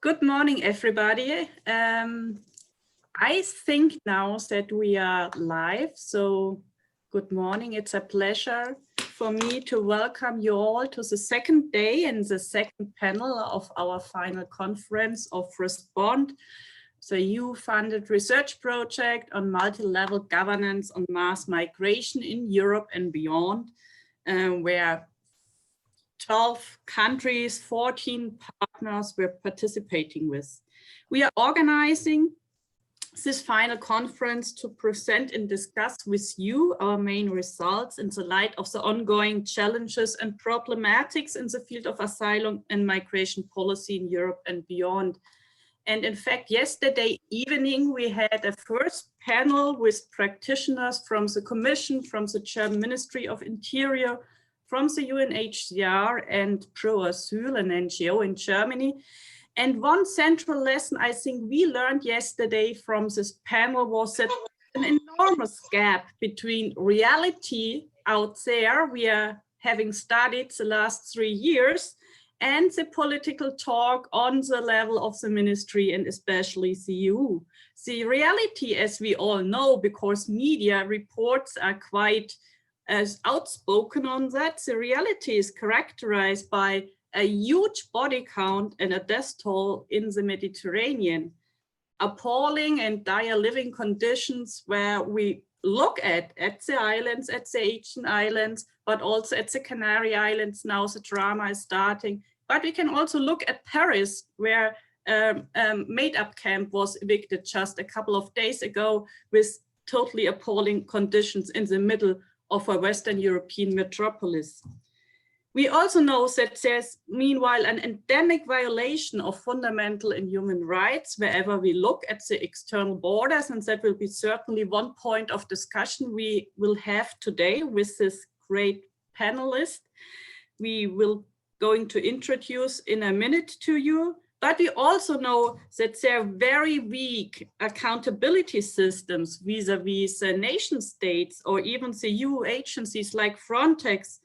Good morning, everybody. I think now that we are live, so good morning. It's a pleasure for me to welcome you all to the second day and the second panel of our final conference of Respond, the EU-funded research project on multi-level governance on mass migration in Europe and beyond, where 12 countries, 14 partners were participating with. We are organizing this final conference to present and discuss with you our main results in the light of the ongoing challenges and problematics in the field of asylum and migration policy in Europe and beyond. And in fact, yesterday evening, we had a first panel with practitioners from the Commission, from the German Ministry of Interior, from the UNHCR and Pro Asyl, an NGO in Germany. And one central lesson I think we learned yesterday from this panel was that an enormous gap between reality out there we are having studied the last 3 years and the political talk on the level of the ministry and especially the EU. The reality, as we all know, because media reports are quite as outspoken on that, the reality is characterized by a huge body count and a death toll in the Mediterranean. Appalling and dire living conditions where we look at the islands, at the Aegean Islands, but also at the Canary Islands. Now the drama is starting. But we can also look at Paris, where a made-up camp was evicted just a couple of days ago with totally appalling conditions in the middle of a Western European metropolis. We also know that there's meanwhile an endemic violation of fundamental and human rights wherever we look at the external borders, and that will be certainly one point of discussion we will have today with this great panelist. We will going to introduce in a minute to you. But we also know that there are very weak accountability systems vis-a-vis the nation states or even the EU agencies like Frontex,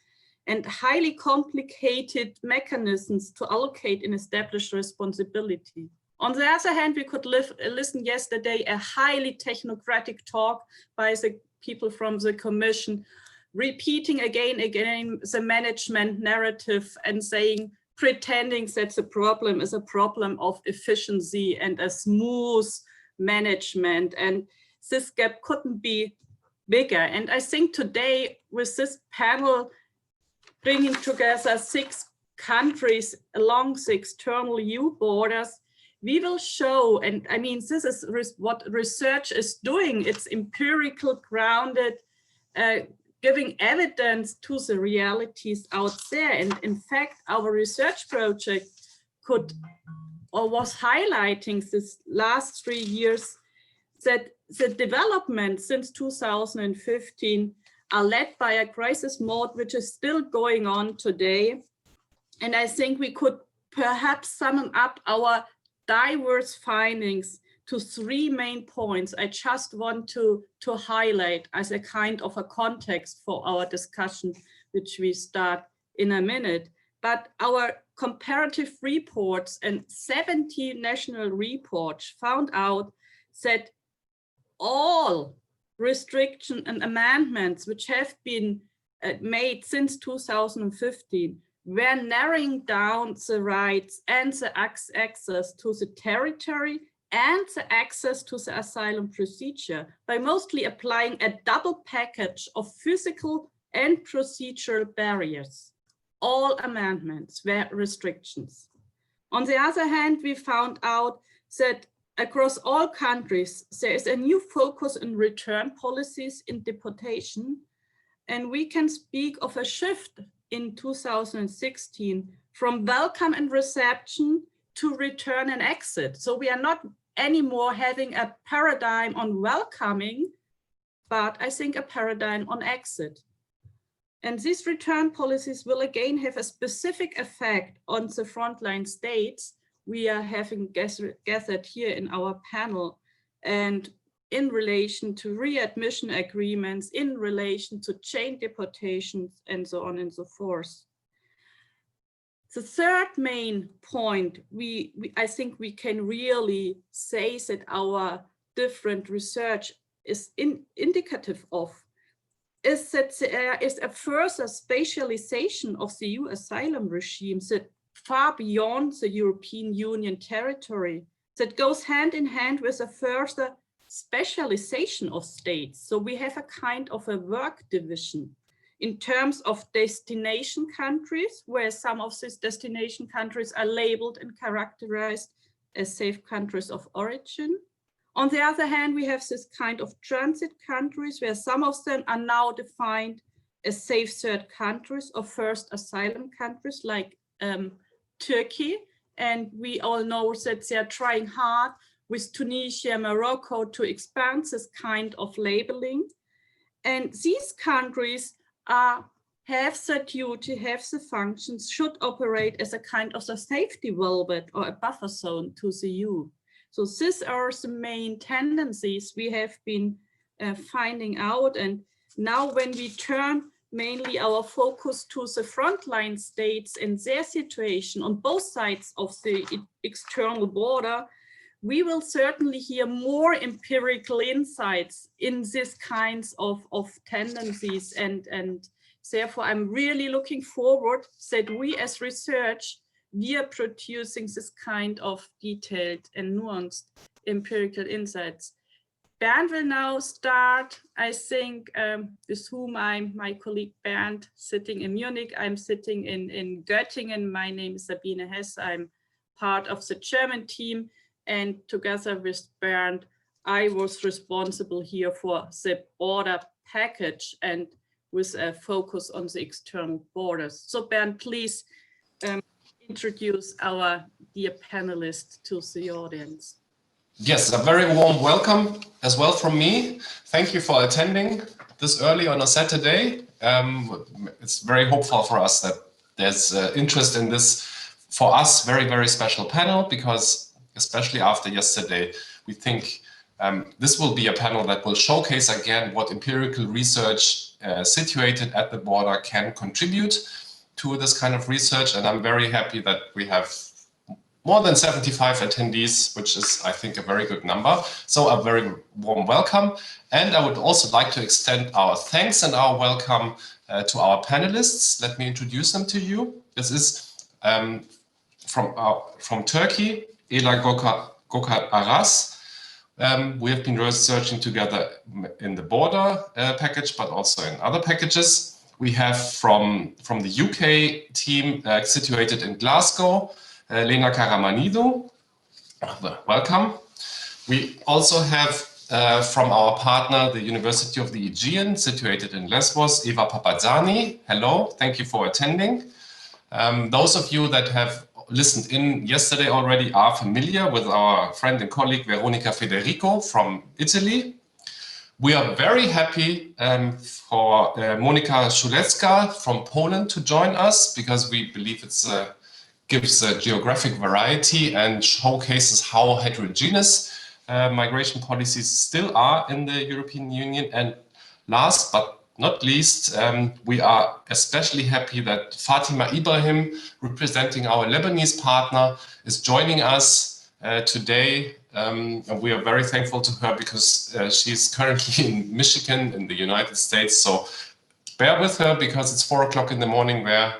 and highly complicated mechanisms to allocate and establish responsibility. On the other hand, we could listen yesterday a highly technocratic talk by the people from the Commission, repeating again the management narrative and saying, pretending that the problem is a problem of efficiency and a smooth management. And this gap couldn't be bigger. And I think today with this panel, bringing together 6 countries along the external EU borders, we will show, and I mean, this is what research is doing. It's empirical grounded, giving evidence to the realities out there. And in fact, our research project was highlighting this last 3 years that the development since 2015 are led by a crisis mode, which is still going on today. And I think we could perhaps sum up our diverse findings to 3 main points I just want to highlight as a kind of a context for our discussion, which we start in a minute. But our comparative reports and 70 national reports found out that all restriction and amendments which have been made since 2015 were narrowing down the rights and the access to the territory and the access to the asylum procedure by mostly applying a double package of physical and procedural barriers. All amendments were restrictions. On the other hand, we found out that across all countries, there is a new focus on return policies in deportation, and we can speak of a shift in 2016 from welcome and reception to return and exit. So we are not anymore having a paradigm on welcoming, but I think a paradigm on exit. And these return policies will again have a specific effect on the frontline states we are having gathered here in our panel, and in relation to readmission agreements, in relation to chain deportations, and so on and so forth. The third main point I think we can really say that our different research is indicative of is that there is a further spatialization of the EU asylum regime that far beyond the European Union territory, that goes hand in hand with a further specialization of states. So we have a kind of a work division in terms of destination countries, where some of these destination countries are labeled and characterized as safe countries of origin. On the other hand, we have this kind of transit countries where some of them are now defined as safe third countries or first asylum countries like Turkey. And we all know that they are trying hard with Tunisia, Morocco to expand this kind of labeling. And these countries have the duty, have the functions, should operate as a kind of a safety velvet or a buffer zone to the EU. So these are the main tendencies we have been finding out. And now when we turn mainly our focus to the frontline states and their situation on both sides of the external border, we will certainly hear more empirical insights in these kinds of tendencies. And therefore, I'm really looking forward that we as research, we are producing this kind of detailed and nuanced empirical insights. Bernd will now start, I think, with whom my colleague Bernd sitting in Munich. I'm sitting in Göttingen. My name is Sabine Hess. I'm part of the German team. And together with Bernd, I was responsible here for the border package and with a focus on the external borders. So Bernd, please introduce our dear panelists to the audience. Yes, a very warm welcome as well from me. Thank you for attending this early on a Saturday. It's very hopeful for us that there's interest in this, for us, very, very special panel, because especially after yesterday, we think this will be a panel that will showcase again what empirical research situated at the border can contribute to this kind of research. And I'm very happy that we have more than 75 attendees, which is, I think, a very good number. So a very warm welcome. And I would also like to extend our thanks and our welcome to our panelists. Let me introduce them to you. This is from Turkey, Ela Gökhan Aras. We have been researching together in the border package, but also in other packages. We have from the UK team situated in Glasgow, Lena Karamanidou, welcome. We also have from our partner, the University of the Aegean, situated in Lesvos, Eva Papazani. Hello, thank you for attending. Those of you that have listened in yesterday already are familiar with our friend and colleague Veronica Federico from Italy. We are very happy for Monika Szulecka from Poland to join us, because we believe it's gives a geographic variety and showcases how heterogeneous migration policies still are in the European Union. And last but not least, we are especially happy that Fatima Ibrahim, representing our Lebanese partner, is joining us today. And we are very thankful to her, because she's currently in Michigan in the United States. So bear with her, because it's 4 o'clock in the morning there.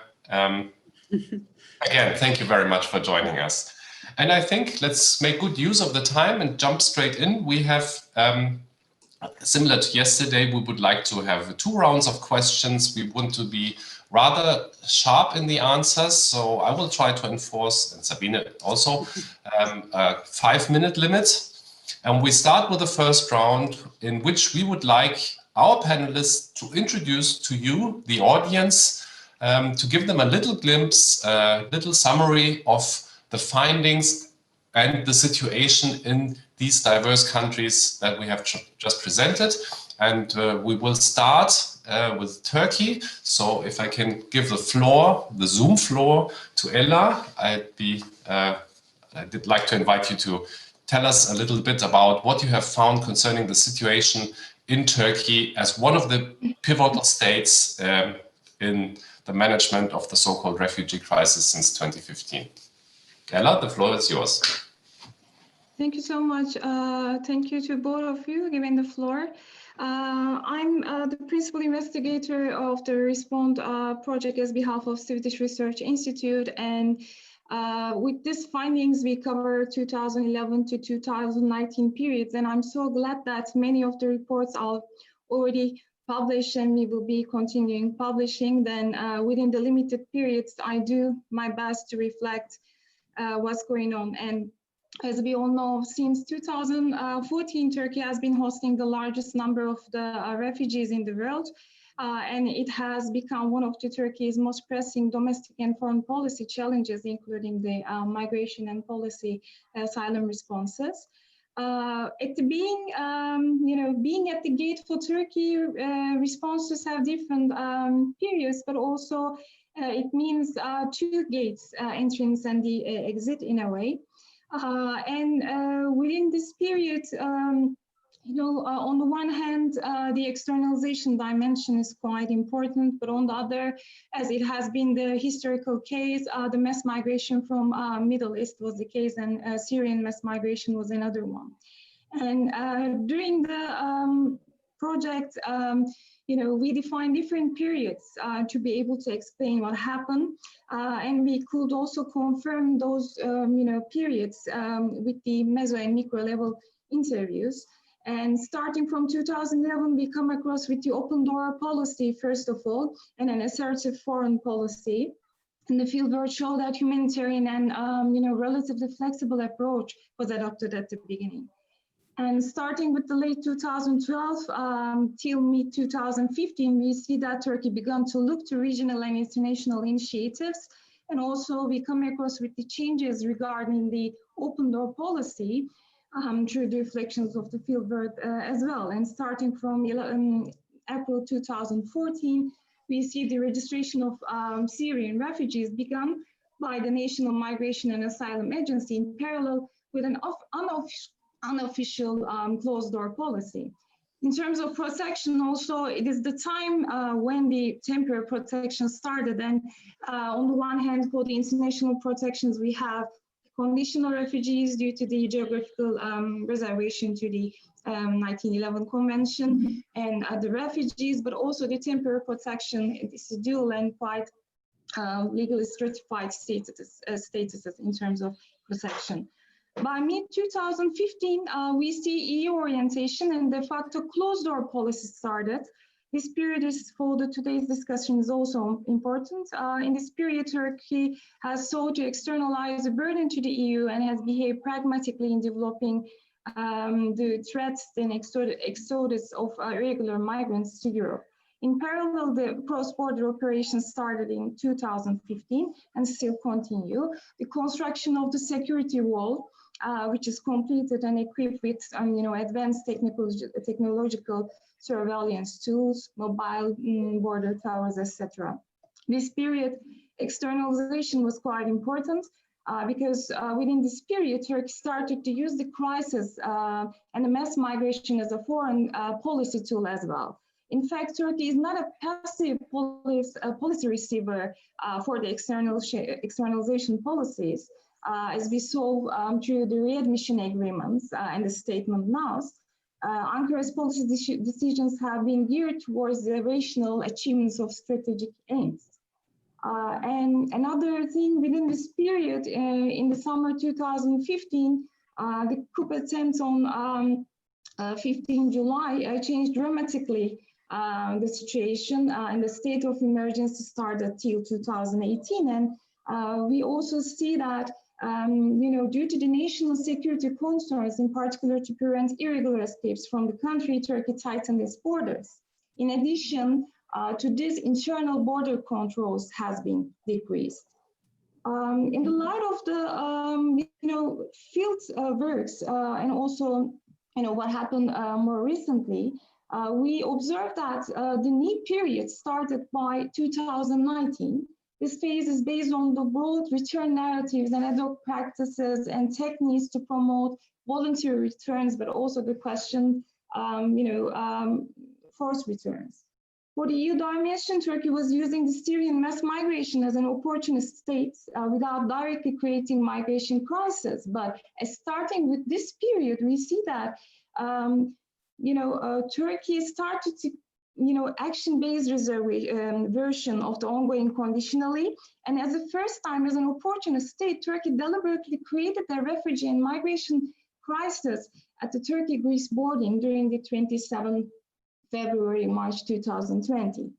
Again, thank you very much for joining us. And I think let's make good use of the time and jump straight in. We have, similar to yesterday, we would like to have 2 rounds of questions. We want to be rather sharp in the answers. So I will try to enforce, and Sabine also, a 5-minute limit. And we start with the first round, in which we would like our panelists to introduce to you, the audience, to give them a little glimpse, a little summary of the findings and the situation in these diverse countries that we have just presented. And we will start with Turkey. So if I can give the floor, the Zoom floor, to Ela, I'd like to invite you to tell us a little bit about what you have found concerning the situation in Turkey as one of the pivotal states in the management of the so-called refugee crisis since 2015. Ella, the floor is yours. Thank you so much. Thank you to both of you giving the floor. I'm the principal investigator of the Respond project as behalf of Swedish Research Institute, and with these findings we cover 2011 to 2019 periods, and I'm so glad that many of the reports are already published and we will be continuing publishing. Then within the limited periods I do my best to reflect what's going on. And as we all know, since 2014, Turkey has been hosting the largest number of the refugees in the world, and it has become one of Turkey's most pressing domestic and foreign policy challenges, including the migration and policy asylum responses. Being at the gate for Turkey, responses have different periods, but also it means two gates, entrance and the exit in a way. Within this period, on the one hand, the externalization dimension is quite important, but on the other, as it has been the historical case, the mass migration from Middle East was the case, and Syrian mass migration was another one. And during the project, we defined different periods to be able to explain what happened, and we could also confirm those periods with the meso and micro level interviews. And starting from 2011, we come across with the open door policy, first of all, and an assertive foreign policy. And the fieldwork showed that humanitarian and relatively flexible approach was adopted at the beginning. And starting with the late 2012 till mid-2015, we see that Turkey began to look to regional and international initiatives. And also we come across with the changes regarding the open door policy through the reflections of the fieldwork as well. And starting from April 2014, we see the registration of Syrian refugees begun by the National Migration and Asylum Agency in parallel with an unofficial closed door policy. In terms of protection also, it is the time when the temporary protection started, and on the one hand, for the international protections, we have conditional refugees due to the geographical reservation to the 1911 Convention, and the refugees, but also the temporary protection, it's a dual and quite legally stratified statuses in terms of protection. By mid-2015, we see EU orientation and de facto closed-door policy started. This period is for today's discussion is also important. In this period, Turkey has sought to externalize the burden to the EU and has behaved pragmatically in developing the threats and exodus of irregular migrants to Europe. In parallel, the cross-border operations started in 2015 and still continue. The construction of the security wall, which is completed and equipped with advanced technological surveillance tools, mobile border towers, etc. This period, externalization was quite important because within this period, Turkey started to use the crisis and the mass migration as a foreign policy tool as well. In fact, Turkey is not a passive policy receiver for the externalization policies. As we saw through the readmission agreements and the statement now, Ankara's policy decisions have been geared towards the rational achievements of strategic aims. And another thing within this period, in the summer 2015, the coup attempt on 15 July changed dramatically the situation, and the state of emergency started till 2018. And we also see that due to the national security concerns, in particular to prevent irregular escapes from the country, Turkey tightened its borders. In addition to this, internal border controls has been decreased. In the light of the field works and also what happened more recently, we observed that the need period started by 2019. This phase is based on the broad return narratives and ad hoc practices and techniques to promote voluntary returns, but also the question, forced returns. For the EU dimension, Turkey was using the Syrian mass migration as an opportunist state without directly creating migration crisis. But starting with this period, we see that Turkey started to action-based version of the ongoing conditionally. And as the first time as an opportunist state, Turkey deliberately created a refugee and migration crisis at the Turkey-Greece border during the 27th February, March 2020.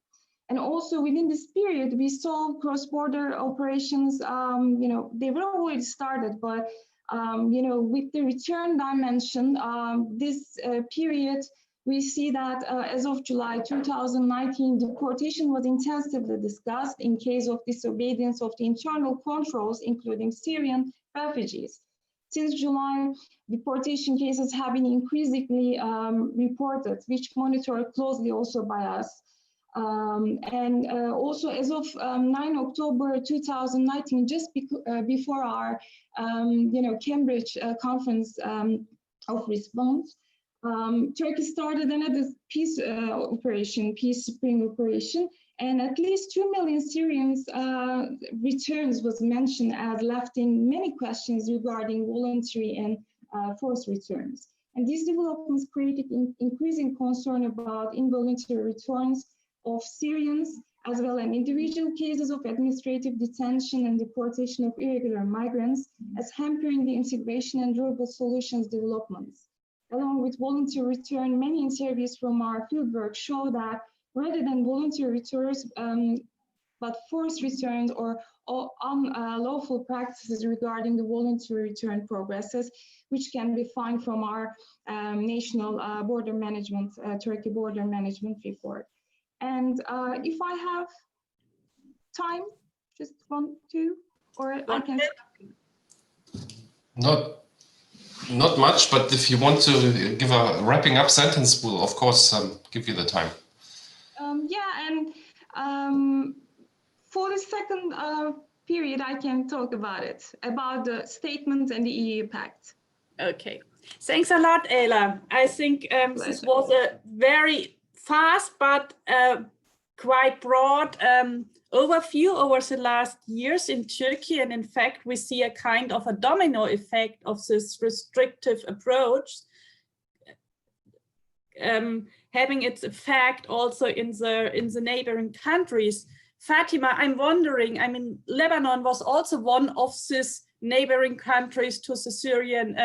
And also within this period, we saw cross-border operations, they were already started, but with the return dimension, this period, we see that as of July 2019, deportation was intensively discussed in case of disobedience of the internal controls, including Syrian refugees. Since July, deportation cases have been increasingly reported, which monitored closely also by us. Also as of 9 October 2019, just before our Cambridge conference of response, Turkey started another peace spring operation, and at least 2 million Syrians returns was mentioned as lifting many questions regarding voluntary and forced returns. And these developments created increasing concern about involuntary returns of Syrians, as well as individual cases of administrative detention and deportation of irregular migrants, as hampering the integration and durable solutions developments. Along with voluntary return, many interviews from our fieldwork show that rather than voluntary returns, but forced returns or unlawful practices regarding the voluntary return progresses, which can be found from our national border management, Turkey border management report. And if I have time, just 1, 2, or I can. Not much, but if you want to give a wrapping up sentence, we'll of course give you the time. For the second period, I can talk about it, about the statement and the EU Pact. Okay, thanks a lot, Ayla. I think this was a very fast but quite broad overview over the last years in Turkey, and in fact we see a kind of a domino effect of this restrictive approach having its effect also in the neighboring countries. Fatima, I'm wondering, I mean, Lebanon was also one of these neighboring countries to the Syrian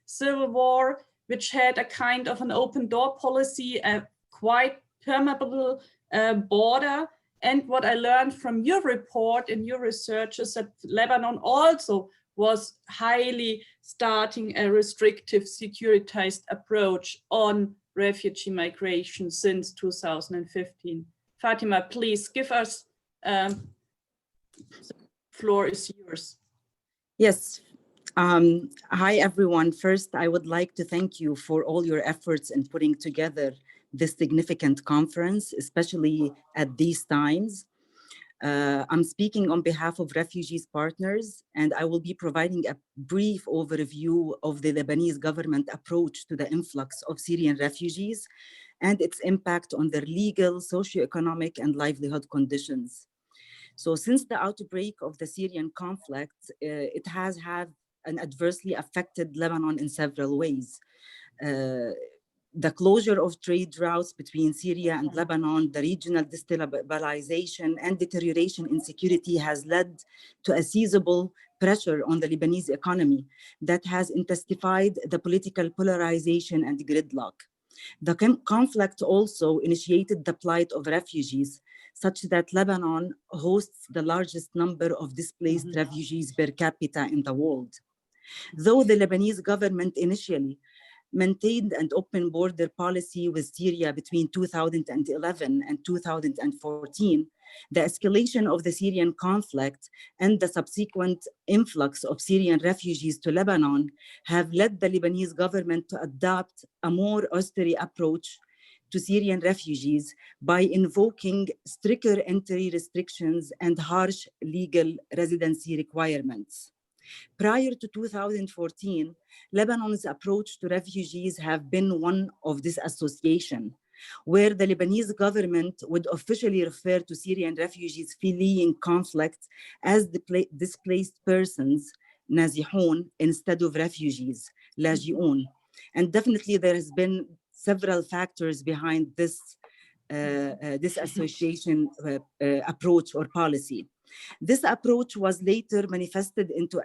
civil war, which had a kind of an open door policy, a quite permeable border. And what I learned from your report and your research is that Lebanon also was highly starting a restrictive securitized approach on refugee migration since 2015. Fatima, please give us, the floor is yours. Yes. Hi, everyone. First, I would like to thank you for all your efforts in putting together this significant conference, especially at these times. I'm speaking on behalf of Refugees Partners, and I will be providing a brief overview of the Lebanese government approach to the influx of Syrian refugees and its impact on their legal, socioeconomic, and livelihood conditions. So since the outbreak of the Syrian conflict, it has had and adversely affected Lebanon in several ways. The closure of trade routes between Syria and Lebanon, the regional destabilization and deterioration in security has led to a seizable pressure on the Lebanese economy that has intensified the political polarization and gridlock. The conflict also initiated the plight of refugees, such that Lebanon hosts the largest number of displaced refugees per capita in the world. Though the Lebanese government initially maintained an open border policy with Syria between 2011 and 2014, the escalation of the Syrian conflict and the subsequent influx of Syrian refugees to Lebanon have led the Lebanese government to adopt a more austere approach to Syrian refugees by invoking stricter entry restrictions and harsh legal residency requirements. Prior to 2014, Lebanon's approach to refugees have been one of disassociation, where the Lebanese government would officially refer to Syrian refugees fleeing conflict as displaced persons, nazihun, instead of refugees, laji'un. And definitely there has been several factors behind this association approach or policy. This approach was later manifested into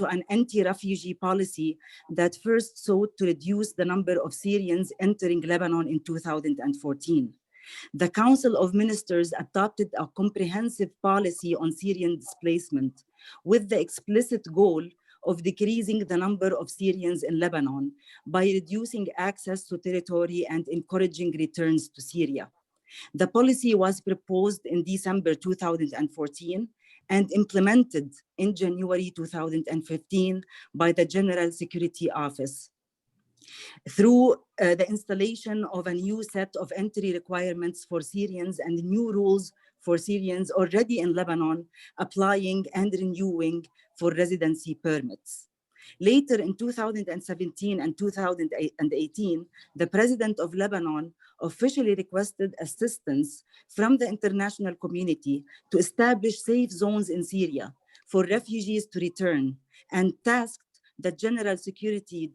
an anti-refugee policy that first sought to reduce the number of Syrians entering Lebanon in 2014. The Council of Ministers adopted a comprehensive policy on Syrian displacement with the explicit goal of decreasing the number of Syrians in Lebanon by reducing access to territory and encouraging returns to Syria. The policy was proposed in December 2014 and implemented in January 2015 by the General Security Office through the installation of a new set of entry requirements for Syrians and new rules for Syrians already in Lebanon, applying and renewing for residency permits. Later in 2017 and 2018, the President of Lebanon officially requested assistance from the international community to establish safe zones in Syria for refugees to return, and tasked the General Security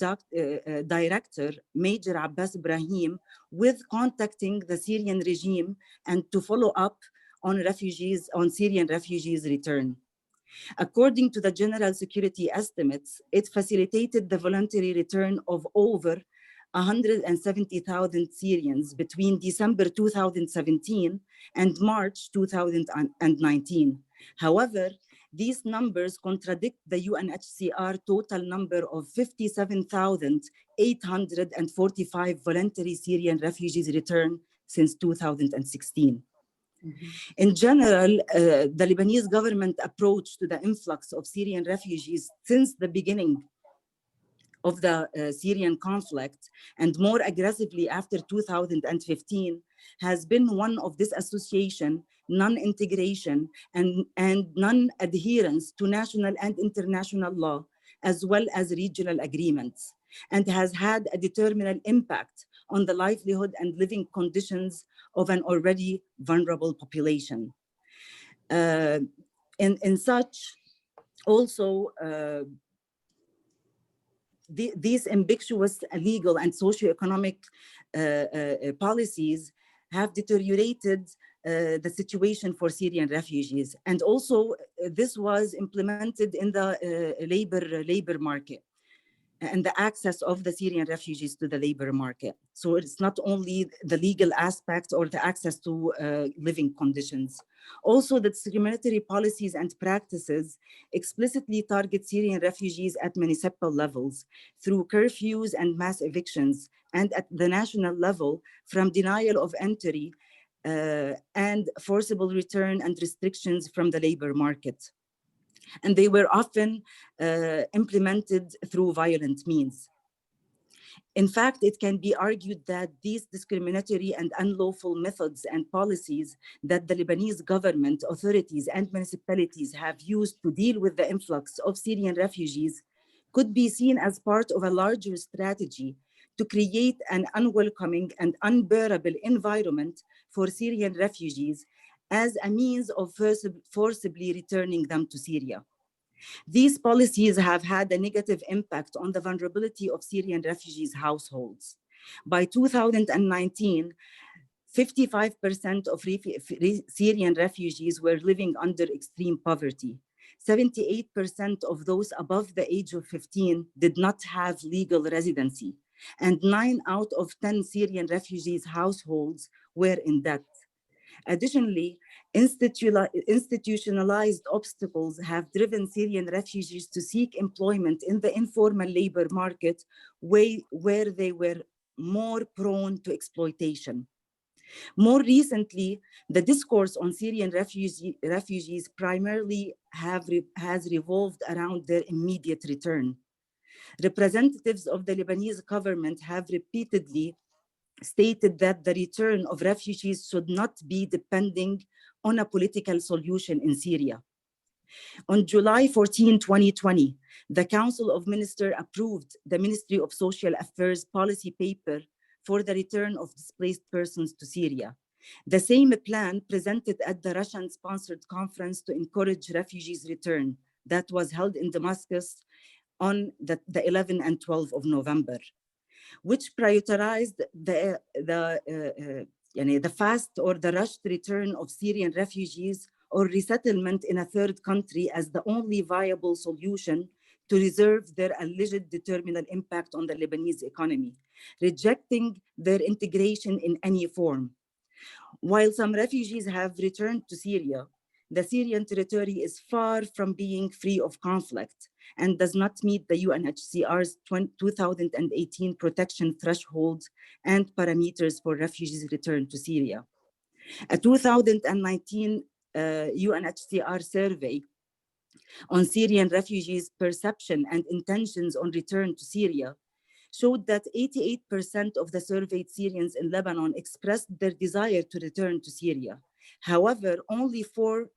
Director, Major Abbas Ibrahim, with contacting the Syrian regime and to follow up on Syrian refugees' return. According to the General Security estimates, it facilitated the voluntary return of over 170,000 Syrians between December 2017 and March 2019. However, these numbers contradict the UNHCR total number of 57,845 voluntary Syrian refugees returned since 2016. In general, the Lebanese government approach to the influx of Syrian refugees since the beginning of the Syrian conflict, and more aggressively after 2015, has been one of disassociation, non-integration, and non-adherence to national and international law, as well as regional agreements, and has had a determinant impact on the livelihood and living conditions of an already vulnerable population. In such, also, these ambiguous legal and socioeconomic policies have deteriorated the situation for Syrian refugees. And also, this was implemented in the labor market and the access of the Syrian refugees to the labor market. So it's not only the legal aspect or the access to living conditions. Also, the discriminatory policies and practices explicitly target Syrian refugees at municipal levels through curfews and mass evictions, and at the national level from denial of entry and forcible return and restrictions from the labor market. And they were often implemented through violent means. In fact, it can be argued that these discriminatory and unlawful methods and policies that the Lebanese government, authorities, and municipalities have used to deal with the influx of Syrian refugees could be seen as part of a larger strategy to create an unwelcoming and unbearable environment for Syrian refugees as a means of forcibly returning them to Syria. These policies have had a negative impact on the vulnerability of Syrian refugees' households. By 2019, 55% of Syrian refugees were living under extreme poverty. 78% of those above the age of 15 did not have legal residency, and 9 out of 10 Syrian refugees' households were in debt. Additionally, institutionalized obstacles have driven Syrian refugees to seek employment in the informal labor market, where they were more prone to exploitation. More recently, the discourse on Syrian refugees primarily has revolved around their immediate return. Representatives of the Lebanese government have repeatedly stated that the return of refugees should not be depending on a political solution in Syria. On July 14, 2020, the Council of Ministers approved the Ministry of Social Affairs policy paper for the return of displaced persons to Syria. The same plan presented at the Russian-sponsored conference to encourage refugees' return that was held in Damascus on the 11th and 12th of November, which prioritized the fast or the rushed return of Syrian refugees or resettlement in a third country as the only viable solution to reserve their alleged determinal impact on the Lebanese economy, rejecting their integration in any form. While some refugees have returned to Syria, the Syrian territory is far from being free of conflict and does not meet the UNHCR's 2018 protection thresholds and parameters for refugees returned to Syria. A 2019 UNHCR survey on Syrian refugees' perception and intentions on return to Syria showed that 88% of the surveyed Syrians in Lebanon expressed their desire to return to Syria. However, only 4%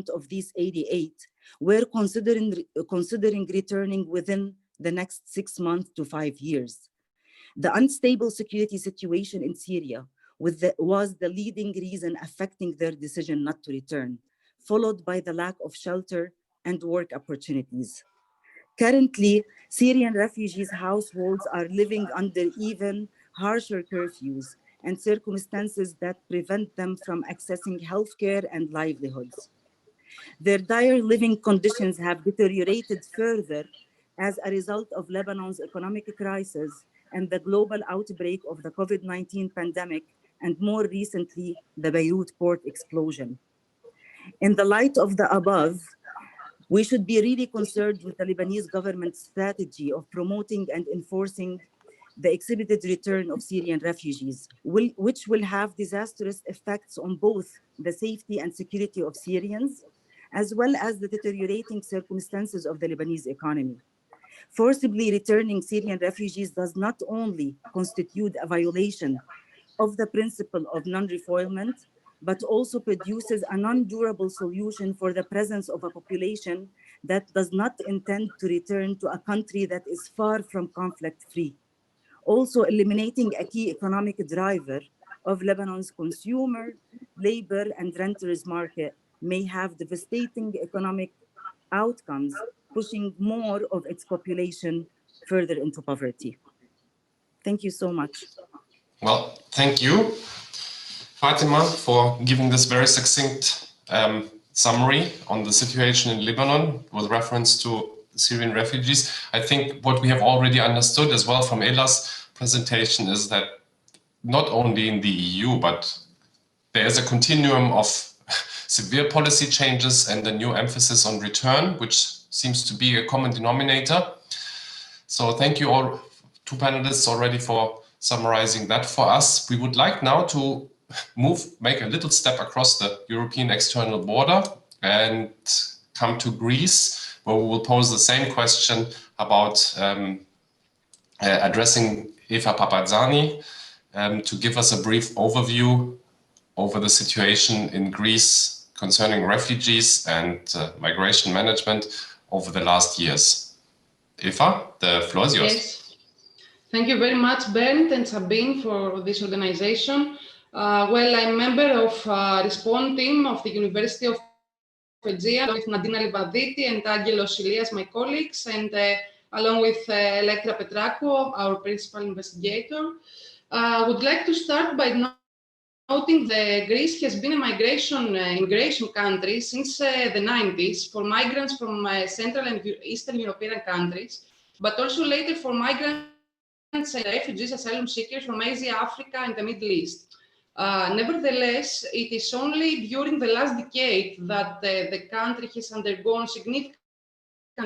of these 88 were considering returning within the next 6 months to 5 years. The unstable security situation in Syria was the leading reason affecting their decision not to return, followed by the lack of shelter and work opportunities. Currently, Syrian refugees' households are living under even harsher curfews and circumstances that prevent them from accessing healthcare and livelihoods. Their dire living conditions have deteriorated further as a result of Lebanon's economic crisis and the global outbreak of the COVID-19 pandemic, and more recently, the Beirut port explosion. In the light of the above, we should be really concerned with the Lebanese government's strategy of promoting and enforcing the exhibited return of Syrian refugees, which will have disastrous effects on both the safety and security of Syrians, as well as the deteriorating circumstances of the Lebanese economy. Forcibly returning Syrian refugees does not only constitute a violation of the principle of non-refoulement, but also produces a non-durable solution for the presence of a population that does not intend to return to a country that is far from conflict-free. Also eliminating a key economic driver of Lebanon's consumer, labor, and renters market may have devastating economic outcomes, pushing more of its population further into poverty. Thank you so much. Well, thank you, Fatima, for giving this very succinct summary on the situation in Lebanon with reference to Syrian refugees. I think what we have already understood as well from Ela's presentation is that not only in the EU, but there is a continuum of severe policy changes and a new emphasis on return, which seems to be a common denominator. So thank you all, two panelists already for summarizing that for us. We would like now to make a little step across the European external border and come to Greece, where we will pose the same question about addressing Eva Papatzani to give us a brief overview over the situation in Greece concerning refugees and migration management over the last years. Eva, the floor is yours. Yes. Thank you very much, Bernd and Sabine, for this organization. Well, I'm a member of Respond team of the University of Aegean with Nadina Livaditi and Angelos Ilias, my colleagues, and along with Elektra Petrakou, our principal investigator. I would like to start by noting that Greece has been a immigration country since the 90s for migrants from Central and Eastern European countries, but also later for migrants and refugees, asylum seekers from Asia, Africa, and the Middle East. Nevertheless, it is only during the last decade that the country has undergone significant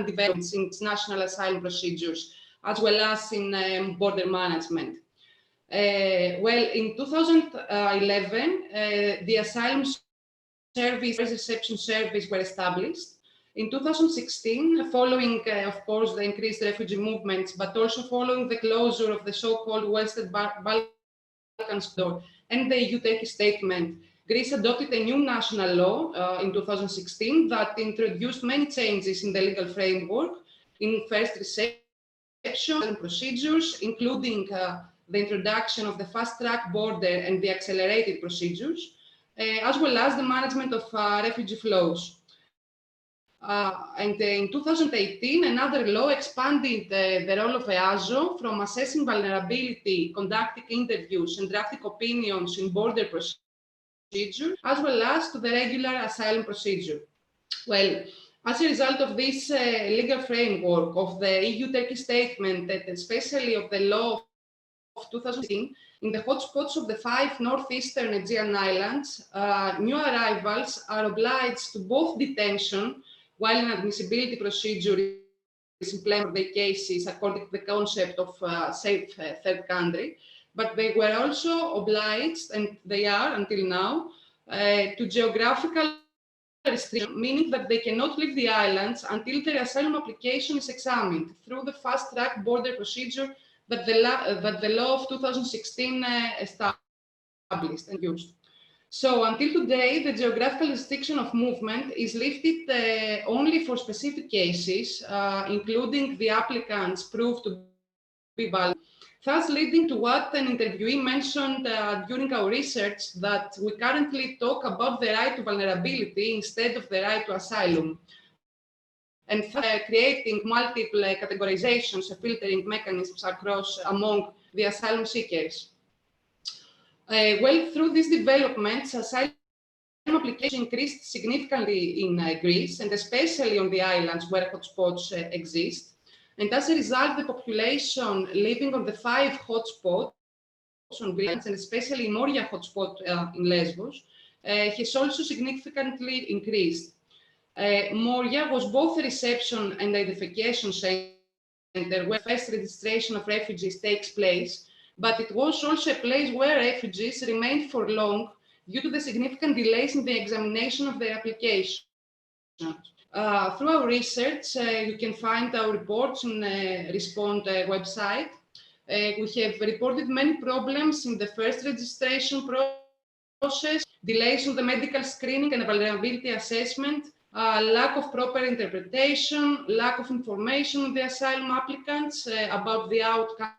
developments in its national asylum procedures, as well as in border management. Well, in 2011, the Asylum Service Reception Service were established. In 2016, following, of course, the increased refugee movements, but also following the closure of the so-called Western Balkans door and the EU-Turkey statement, Greece adopted a new national law in 2016 that introduced many changes in the legal framework in first reception and procedures, including the introduction of the fast-track border and the accelerated procedures, as well as the management of refugee flows. And in 2018, another law expanded the role of EASO from assessing vulnerability, conducting interviews, and drafting opinions in border procedure, as well as to the regular asylum procedure. Well, as a result of this legal framework of the EU-Turkey statement, and especially of the law of 2016, in the hotspots of the 5 northeastern Aegean islands, new arrivals are obliged to both detention while an admissibility procedure is implemented for their cases according to the concept of safe third country, but they were also obliged, and they are until now, to geographical restriction, meaning that they cannot leave the islands until their asylum application is examined through the fast-track border procedure that the law of 2016 established and used. So until today, the geographical restriction of movement is lifted only for specific cases, including the applicants proved to be valid, thus leading to what an interviewee mentioned during our research, that we currently talk about the right to vulnerability instead of the right to asylum, and creating multiple categorizations and filtering mechanisms among the asylum seekers. Well, through these developments, asylum applications increased significantly in Greece, and especially on the islands where hotspots exist. And as a result, the population living on the 5 hotspots on Greece, and especially Moria hotspot in Lesvos, has also significantly increased. Moria was both a reception and identification center where first registration of refugees takes place, but it was also a place where refugees remained for long due to the significant delays in the examination of their application. Through our research, you can find our reports on Respond website. We have reported many problems in the first registration process, delays on the medical screening and vulnerability assessment, lack of proper interpretation, lack of information on the asylum applicants about the outcome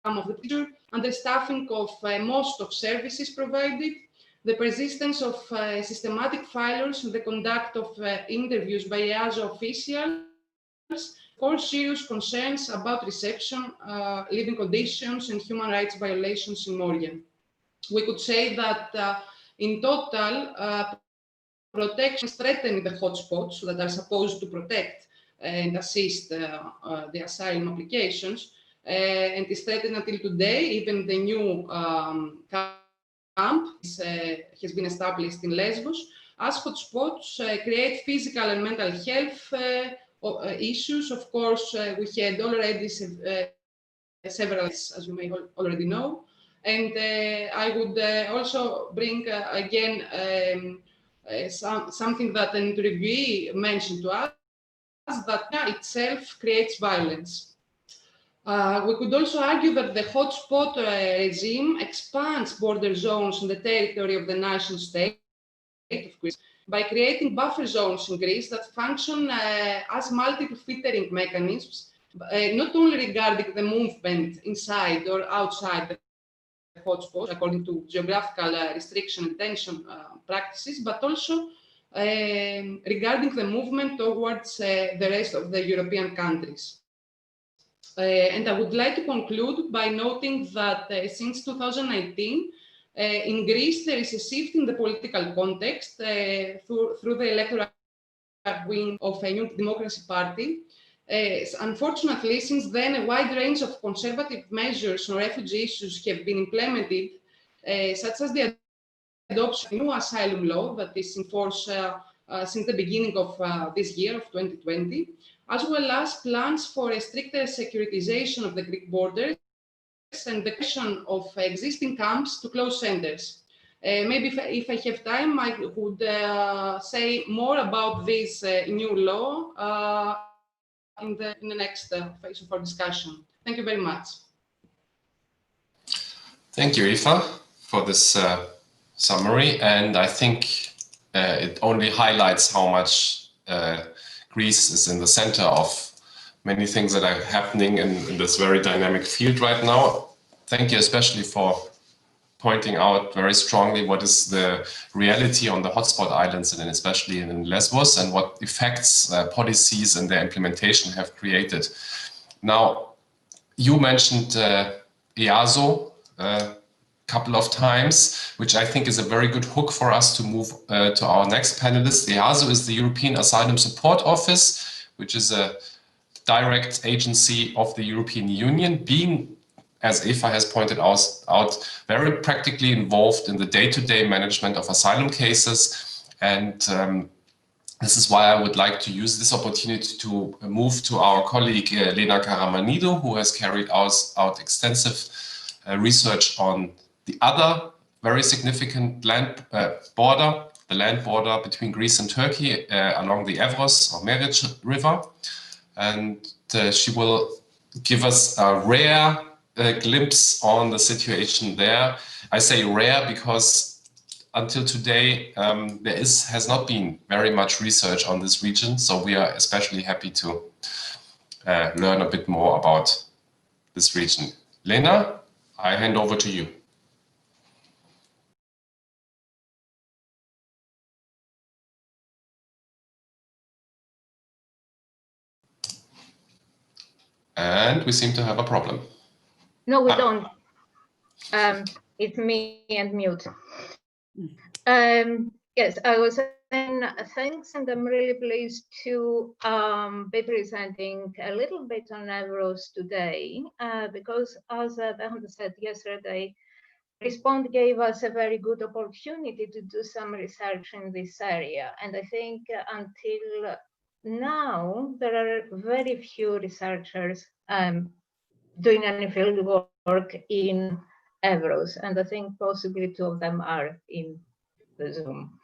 of the procedure, understaffing of most of services provided, the persistence of systematic failures in the conduct of interviews by EASO officials, or serious concerns about reception, living conditions, and human rights violations in Moria. We could say that in total, protection is threatening the hotspots that are supposed to protect and assist the asylum applications, and is threatened until today. Even the new camp has been established in Lesvos, as hotspots create physical and mental health issues. Of course, we had already several, as you may already know, and I would also bring again something that an interviewee mentioned to us, that itself creates violence. We could also argue that the hotspot regime expands border zones in the territory of the nation state of Greece by creating buffer zones in Greece that function as multiple filtering mechanisms, not only regarding the movement inside or outside the hotspots according to geographical restriction and detention practices, but also regarding the movement towards the rest of the European countries. And I would like to conclude by noting that since 2019, in Greece, there is a shift in the political context through the electoral wing of a new democracy party. Unfortunately, since then, a wide range of conservative measures on refugee issues have been implemented, such as the adoption of a new asylum law that is in force since the beginning of this year, of 2020, as well as plans for a stricter securitization of the Greek borders and the question of existing camps to close centers. Maybe if I have time, I would say more about this new law in the next phase of our discussion. Thank you very much. Thank you, Aoife, for this summary. And I think it only highlights how much Greece is in the center of many things that are happening in this very dynamic field right now. thank you especially for pointing out very strongly what is the reality on the hotspot islands, and especially in Lesvos, and what effects policies and their implementation have created. Now, you mentioned EASO a couple of times, which I think is a very good hook for us to move to our next panelist. EASO is the European Asylum Support Office, which is a direct agency of the European Union, being, as Eva has pointed out, very practically involved in the day-to-day management of asylum cases. And this is why I would like to use this opportunity to move to our colleague Lena Karamanidou, who has carried out extensive research on the other very significant land border, the land border between Greece and Turkey along the Evros or Meric River. And she will give us a rare glimpse on the situation there. I say rare because until today, there has not been very much research on this region. So we are especially happy to learn a bit more about this region. Lena, I hand over to you. And we seem to have a problem. No, we don't. It's me and mute. Yes, I was saying thanks, and I'm really pleased to be presenting a little bit on Evros today, because as Bernd said yesterday, Respond gave us a very good opportunity to do some research in this area. And I think until now, there are very few researchers doing any field work in Evros, and I think possibly two of them are in the Zoom.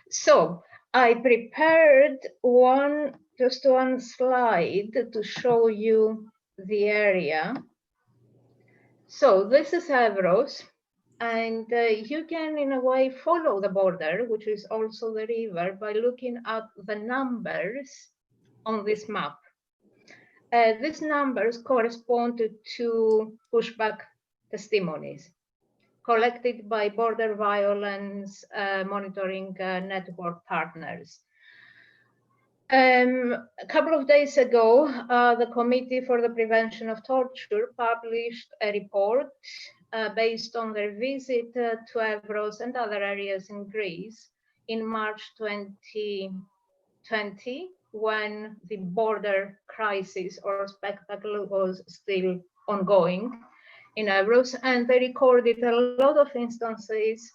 So I prepared just one slide to show you the area. So this is Evros, and you can in a way follow the border, which is also the river, by looking at the numbers on this map. These numbers correspond to pushback testimonies collected by border violence monitoring network partners. A couple of days ago, the Committee for the Prevention of Torture published a report based on their visit to Evros and other areas in Greece in March 2020, when the border crisis or spectacle was still ongoing in Evros, and they recorded a lot of instances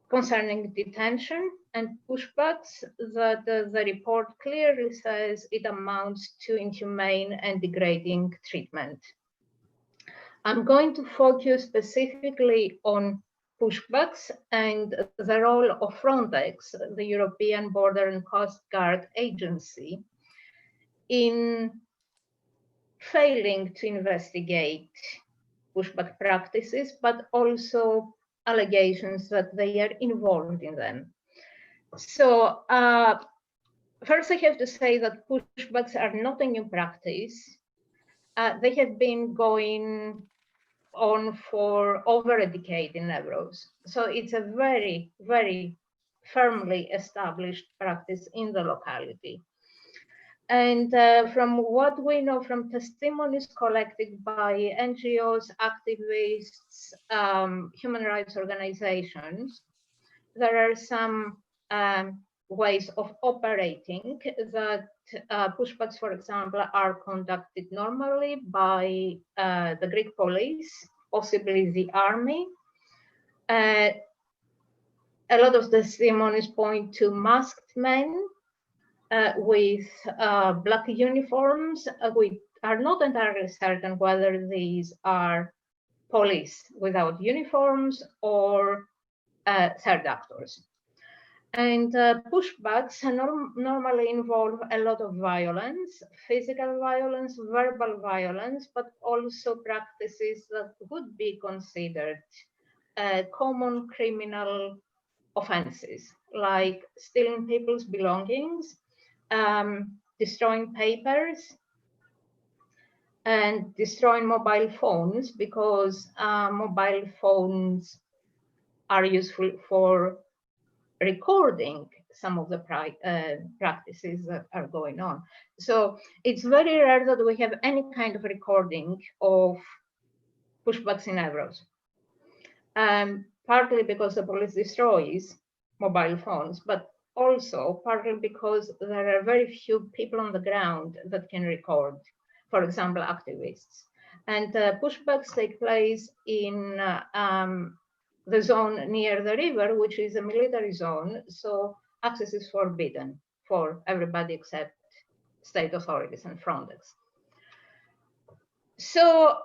concerning detention and pushbacks that the report clearly says it amounts to inhumane and degrading treatment. I'm going to focus specifically on pushbacks and the role of Frontex, the European Border and Coast Guard Agency, in failing to investigate pushback practices, but also allegations that they are involved in them. So first I have to say that pushbacks are not a new practice. They have been going on for over a decade in Evros. So it's a very, very firmly established practice in the locality. And from what we know from testimonies collected by NGOs, activists, human rights organizations, there are some ways of operating that pushbacks, for example, are conducted normally by the Greek police, possibly the army. A lot of testimonies point to masked men with black uniforms. We are not entirely certain whether these are police without uniforms or third actors. And pushbacks normally involve a lot of violence, physical violence, verbal violence, but also practices that would be considered common criminal offenses, like stealing people's belongings, destroying papers, and destroying mobile phones, because mobile phones are useful for recording some of the practices that are going on. So it's very rare that we have any kind of recording of pushbacks in Evros. Partly because the police destroys mobile phones, but also partly because there are very few people on the ground that can record, for example, activists. And pushbacks take place in the zone near the river, which is a military zone, so access is forbidden for everybody except state authorities and Frontex. So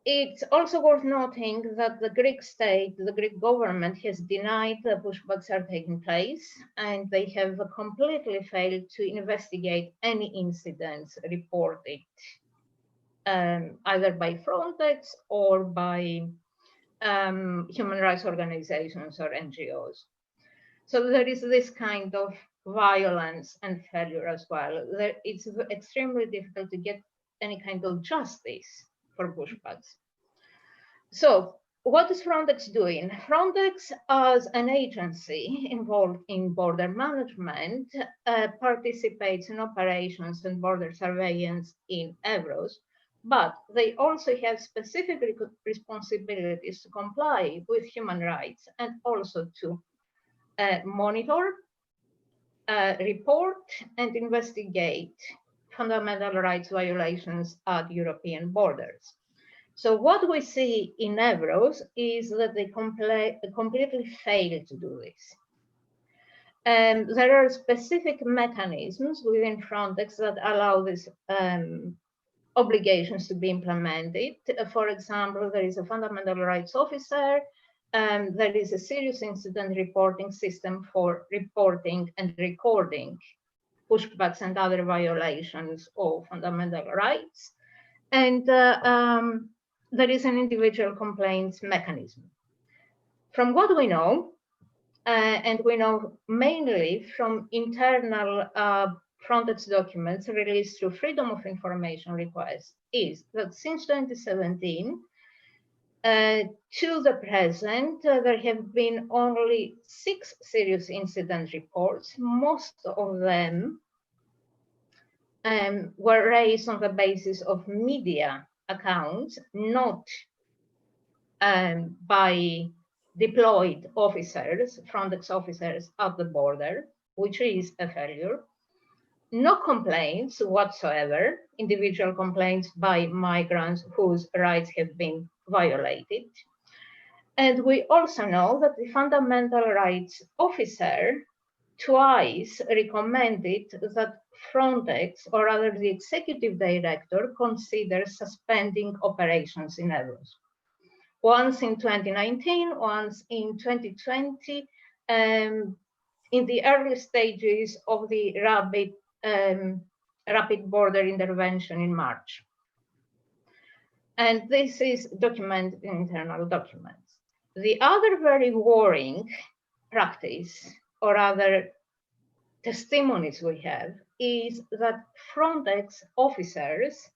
it's also worth noting that the Greek state, the Greek government, has denied the pushbacks are taking place, and they have completely failed to investigate any incidents reported either by Frontex or by human rights organizations or NGOs. So there is this kind of violence and failure as well. It's extremely difficult to get any kind of justice for pushbacks. So what is Frontex doing? Frontex, as an agency involved in border management, participates in operations and border surveillance in Evros, but they also have specific responsibilities to comply with human rights and also to monitor, report, and investigate fundamental rights violations at European borders. So what we see in Evros is that they completely fail to do this. And there are specific mechanisms within Frontex that allow these obligations to be implemented. For example, there is a fundamental rights officer, there is a serious incident reporting system for reporting and recording pushbacks and other violations of fundamental rights. And there is an individual complaints mechanism. From what we know, and we know mainly from internal Frontex documents released through Freedom of Information requests, is that since 2017 to the present, there have been only 6 serious incident reports. Most of them were raised on the basis of media accounts, not by deployed officers, Frontex officers at the border, which is a failure. No complaints whatsoever, individual complaints by migrants whose rights have been violated. And we also know that the fundamental rights officer twice recommended that Frontex, or rather the executive director, consider suspending operations in Evros. Once in 2019, once in 2020, in the early stages of the rapid border intervention in March. And this is documented in internal documents. The other very worrying practice, or other testimonies we have, is that Frontex officers,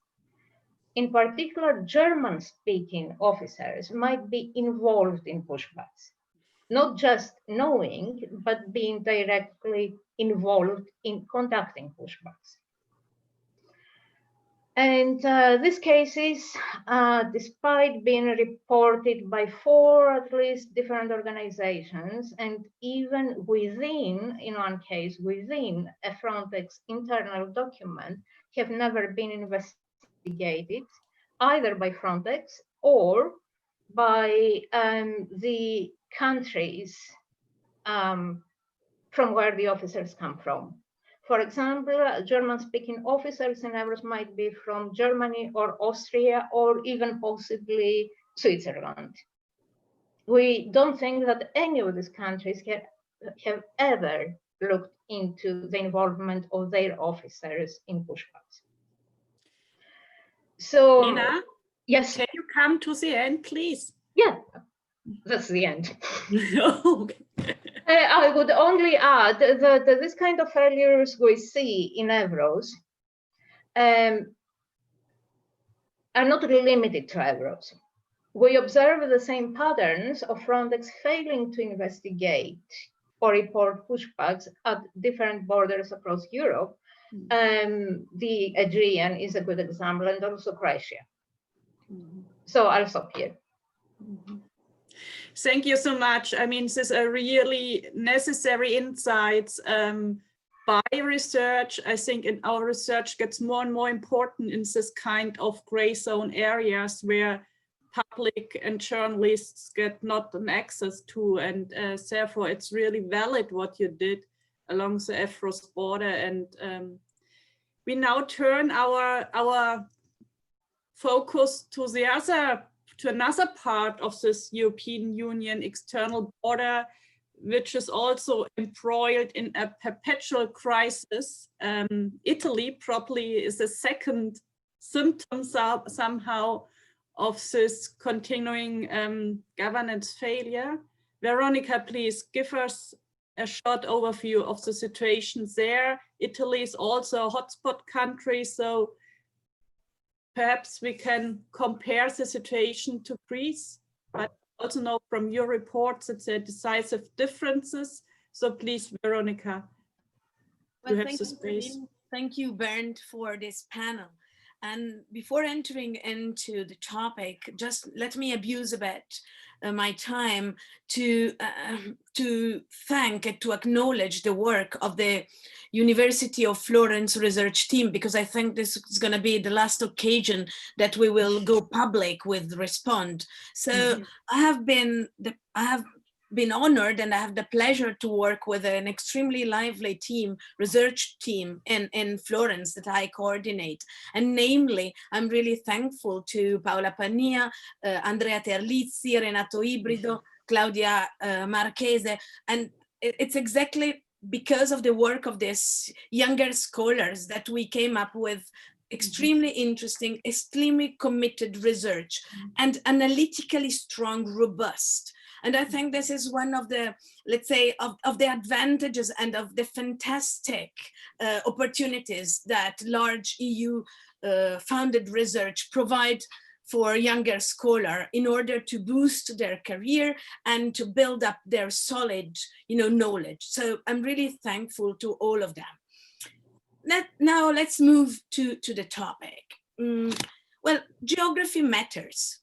in particular German-speaking officers, might be involved in pushbacks, not just knowing, but being directly involved in conducting pushbacks. And these cases, despite being reported by 4 at least different organizations, and even within, in one case, within a Frontex internal document, have never been investigated either by Frontex or by the countries from where the officers come from. For example, German-speaking officers in Evros might be from Germany or Austria or even possibly Switzerland. We don't think that any of these countries have ever looked into the involvement of their officers in pushbacks. So, Nina, yes. Can you come to the end, please? Yeah, that's the end. Okay. I would only add that this kind of failures we see in Evros are not really limited to Evros. We observe the same patterns of Frontex failing to investigate or report pushbacks at different borders across Europe. The Aegean is a good example, and also Croatia. So I'll stop here. Thank you so much. I mean, this are really necessary insights by research. I think in our research gets more and more important in this kind of gray zone areas where public and journalists get not an access to, and therefore it's really valid what you did along the Evros border. And we now turn our focus to another part of this European Union external border, which is also embroiled in a perpetual crisis. Italy probably is a second symptom somehow of this continuing governance failure. Veronica, please give us a short overview of the situation there. Italy is also a hotspot country, so perhaps we can compare the situation to Greece, but also know from your reports that there are decisive differences. So please, Veronica, you have the space. Thank you, Bernd, for this panel. And before entering into the topic, just let me abuse a bit my time to thank and to acknowledge the work of the University of Florence research team, because I think this is going to be the last occasion that we will go public with Respond. So I have been honored, and I have the pleasure to work with an extremely lively team, research team in Florence that I coordinate. And namely, I'm really thankful to Paola Pania, Andrea Terlizzi, Renato Ibrido, Claudia Marchese. And it's exactly because of the work of these younger scholars that we came up with extremely interesting, extremely committed research, and analytically strong, robust. And I think this is one of the, let's say, of the advantages and of the fantastic opportunities that large EU funded research provide for younger scholars in order to boost their career and to build up their solid, knowledge. So I'm really thankful to all of them. Now let's move to the topic. Well, geography matters.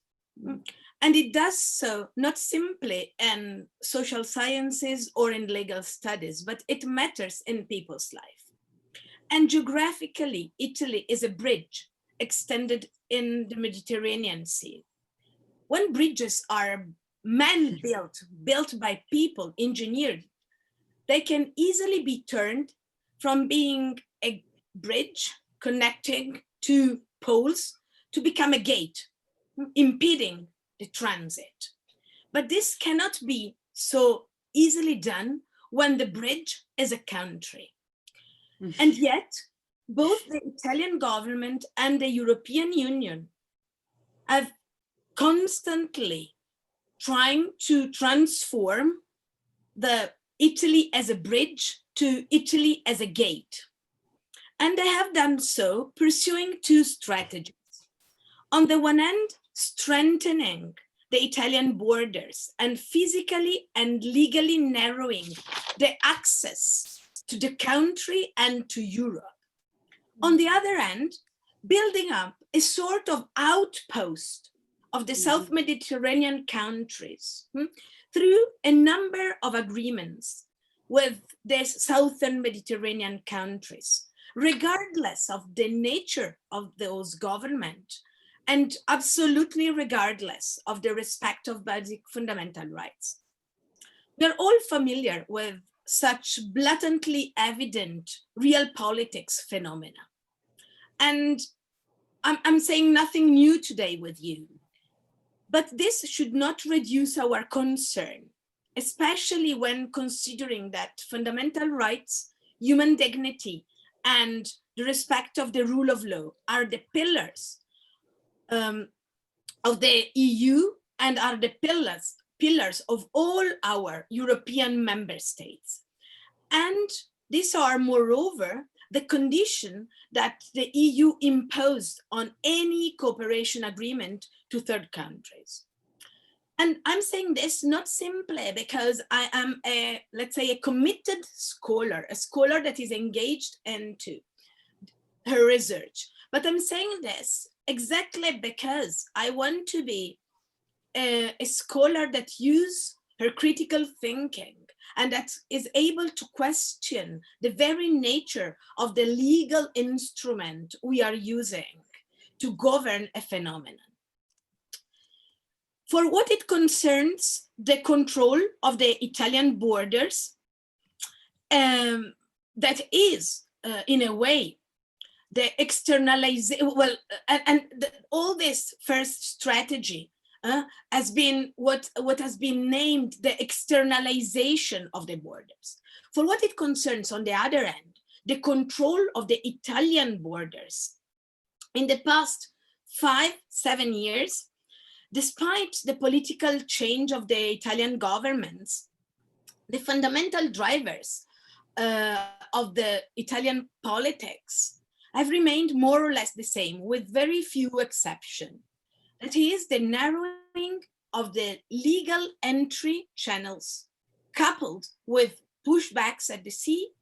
And it does so not simply in social sciences or in legal studies, but it matters in people's life. And geographically, Italy is a bridge extended in the Mediterranean Sea. When bridges are man-built, built by people, engineered, they can easily be turned from being a bridge connecting two poles to become a gate, impeding the transit. But this cannot be so easily done when the bridge is a country. And yet, both the Italian government and the European Union have constantly trying to transform the Italy as a bridge to Italy as a gate. And they have done so pursuing two strategies. On the one hand, strengthening the Italian borders and physically and legally narrowing the access to the country and to Europe. On the other hand, building up a sort of outpost of the South Mediterranean countries through a number of agreements with the Southern Mediterranean countries, regardless of the nature of those governments, and absolutely regardless of the respect of basic fundamental rights. We're all familiar with such blatantly evident realpolitics phenomena. And I'm saying nothing new today with you, but this should not reduce our concern, especially when considering that fundamental rights, human dignity, and the respect of the rule of law are the pillars of the EU and are the pillars of all our European member states. And these are, moreover, the condition that the EU imposed on any cooperation agreement to third countries. And I'm saying this not simply because I am a, let's say, a committed scholar, a scholar that is engaged into her research, but I'm saying this exactly because I want to be a scholar that uses her critical thinking and that is able to question the very nature of the legal instrument we are using to govern a phenomenon. For what it concerns the control of the Italian borders, that is, in a way, the externalization, well, all this first strategy has been what has been named the externalization of the borders. For what it concerns, on the other end, the control of the Italian borders. In the past 5-7 years, despite the political change of the Italian governments, the fundamental drivers of the Italian politics have remained more or less the same, with very few exceptions. That is the narrowing of the legal entry channels, coupled with pushbacks at the sea,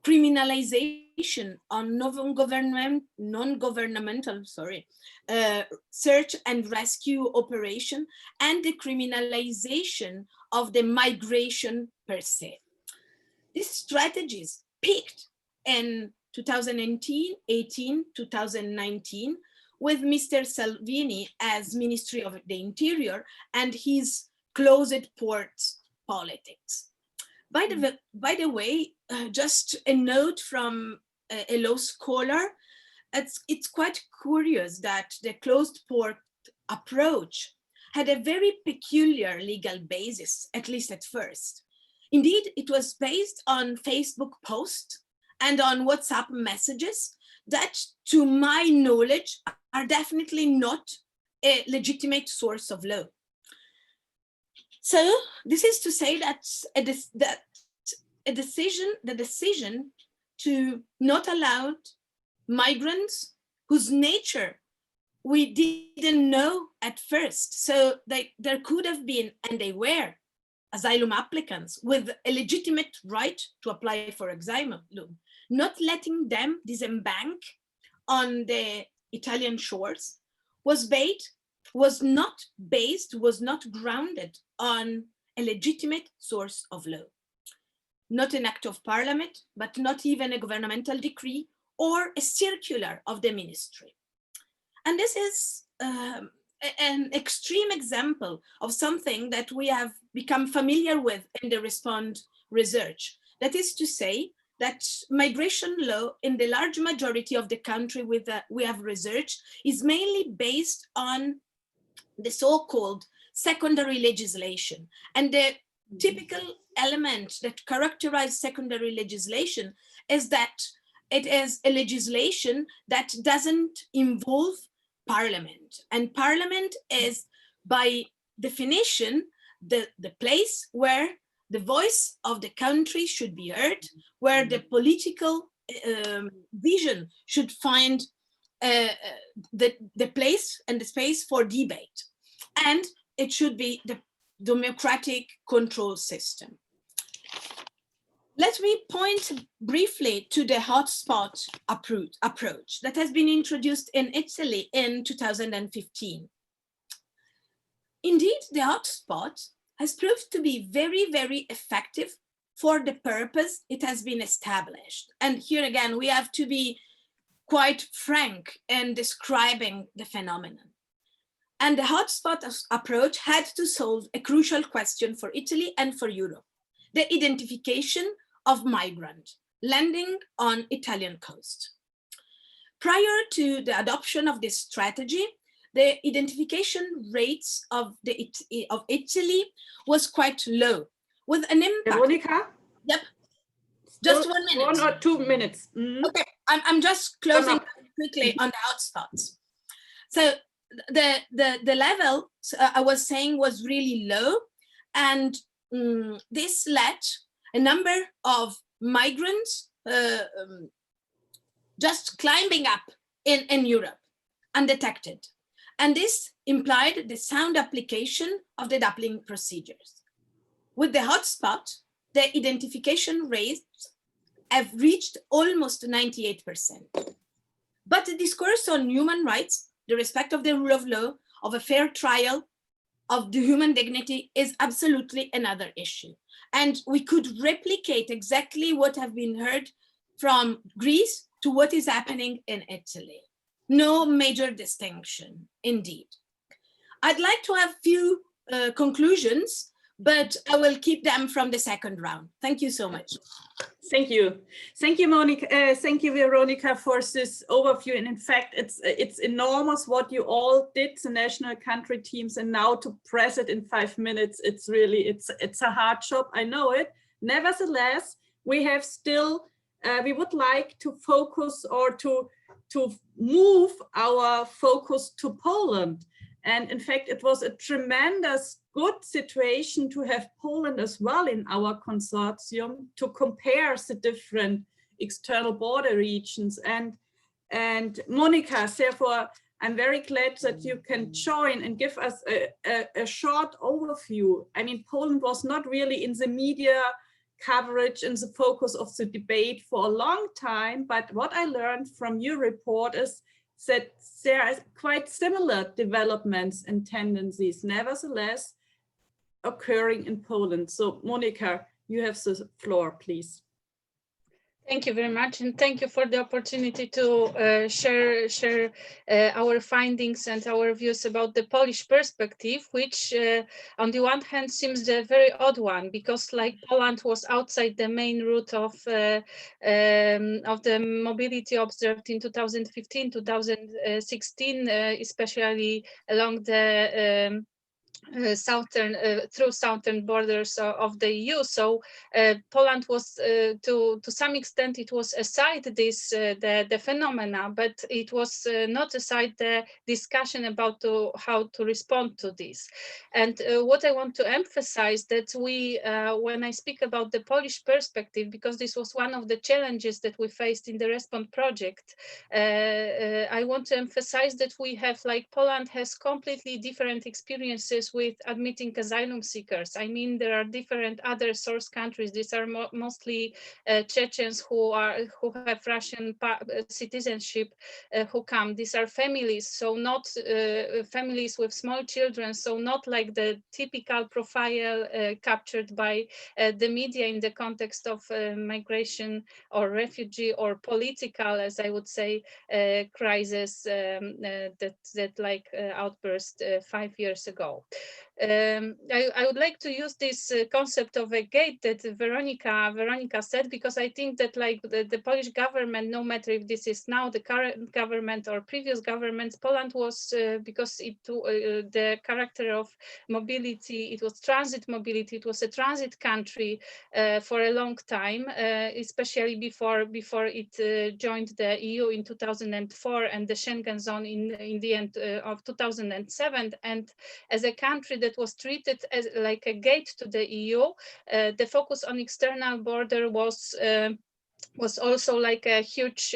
criminalization on non-governmental search and rescue operation, and the criminalization of the migration per se. These strategies peaked in 2018, 2019, with Mr. Salvini as Ministry of the Interior and his closed ports politics. By the way, just a note from a law scholar, it's quite curious that the closed port approach had a very peculiar legal basis, at least at first. Indeed, it was based on Facebook posts and on WhatsApp messages that, to my knowledge, are definitely not a legitimate source of law. So this is to say that the decision to not allow migrants whose nature we didn't know at first, so there could have been, and they were, asylum applicants with a legitimate right to apply for asylum, not letting them disembark on the Italian shores was not grounded on a legitimate source of law. Not an act of parliament, but not even a governmental decree or a circular of the ministry. And this is an extreme example of something that we have become familiar with in the Respond research. That is to say that migration law in the large majority of the country we have researched is mainly based on the so-called secondary legislation. And the typical element that characterizes secondary legislation is that it is a legislation that doesn't involve parliament. And parliament is, by definition, the place where the voice of the country should be heard, where the political vision should find the place and the space for debate. And it should be the democratic control system. Let me point briefly to the hotspot approach that has been introduced in Italy in 2015. Indeed, the hotspot has proved to be very, very effective for the purpose it has been established. And here again, we have to be quite frank in describing the phenomenon. And the hotspot approach had to solve a crucial question for Italy and for Europe: the identification of migrants landing on Italian coast. Prior to the adoption of this strategy, the identification rates of Italy was quite low, with an impact. Veronica? Yep. Just 1 minute. 1 or 2 minutes. Okay, I'm just closing quickly on the hotspots. So the level I was saying was really low, and this led a number of migrants just climbing up in Europe, undetected. And this implied the sound application of the Dublin procedures. With the hotspot, the identification rates have reached almost 98%. But the discourse on human rights, the respect of the rule of law, of a fair trial, of the human dignity is absolutely another issue. And we could replicate exactly what have been heard from Greece to what is happening in Italy. No major distinction, indeed. I'd like to have few conclusions, but I will keep them from the second round. Thank you so much. Thank you. Thank you, Monica. Thank you, Veronica, for this overview. And in fact, it's enormous what you all did, the national country teams, and now to press it in 5 minutes, it's really, it's a hard job, I know it. Nevertheless, we have still, we would like to focus or to move our focus to Poland. And in fact, it was a tremendous good situation to have Poland as well in our consortium to compare the different external border regions. And Monica, therefore, I'm very glad that you can join and give us a short overview. I mean, Poland was not really in the media coverage and the focus of the debate for a long time, but what I learned from your report is that there are quite similar developments and tendencies, nevertheless, occurring in Poland. So, Monica, you have the floor, please. Thank you very much, and thank you for the opportunity to share our findings and our views about the Polish perspective, which on the one hand seems a very odd one, because like Poland was outside the main route of the mobility observed in 2015, 2016, especially along the through southern borders of the EU. So Poland was, to some extent, it was aside this the phenomena, but it was not aside the discussion about how to respond to this. And what I want to emphasize that we, when I speak about the Polish perspective, because this was one of the challenges that we faced in the Respond project, I want to emphasize that we have, like, Poland has completely different experiences with admitting asylum seekers. I mean, there are different other source countries. These are mostly Chechens who have Russian citizenship who come. These are families, so not families with small children, so not like the typical profile captured by the media in the context of migration or refugee or political, as I would say, crisis that like outburst 5 years ago. I would like to use this concept of a gate that Veronica said, because I think that like the Polish government, no matter if this is now the current government or previous governments, Poland was, because the character of mobility, it was transit mobility, it was a transit country for a long time, especially before it joined the EU in 2004 and the Schengen zone in the end of 2007. And as a country that was treated as like a gate to the EU, the focus on external border was also like a huge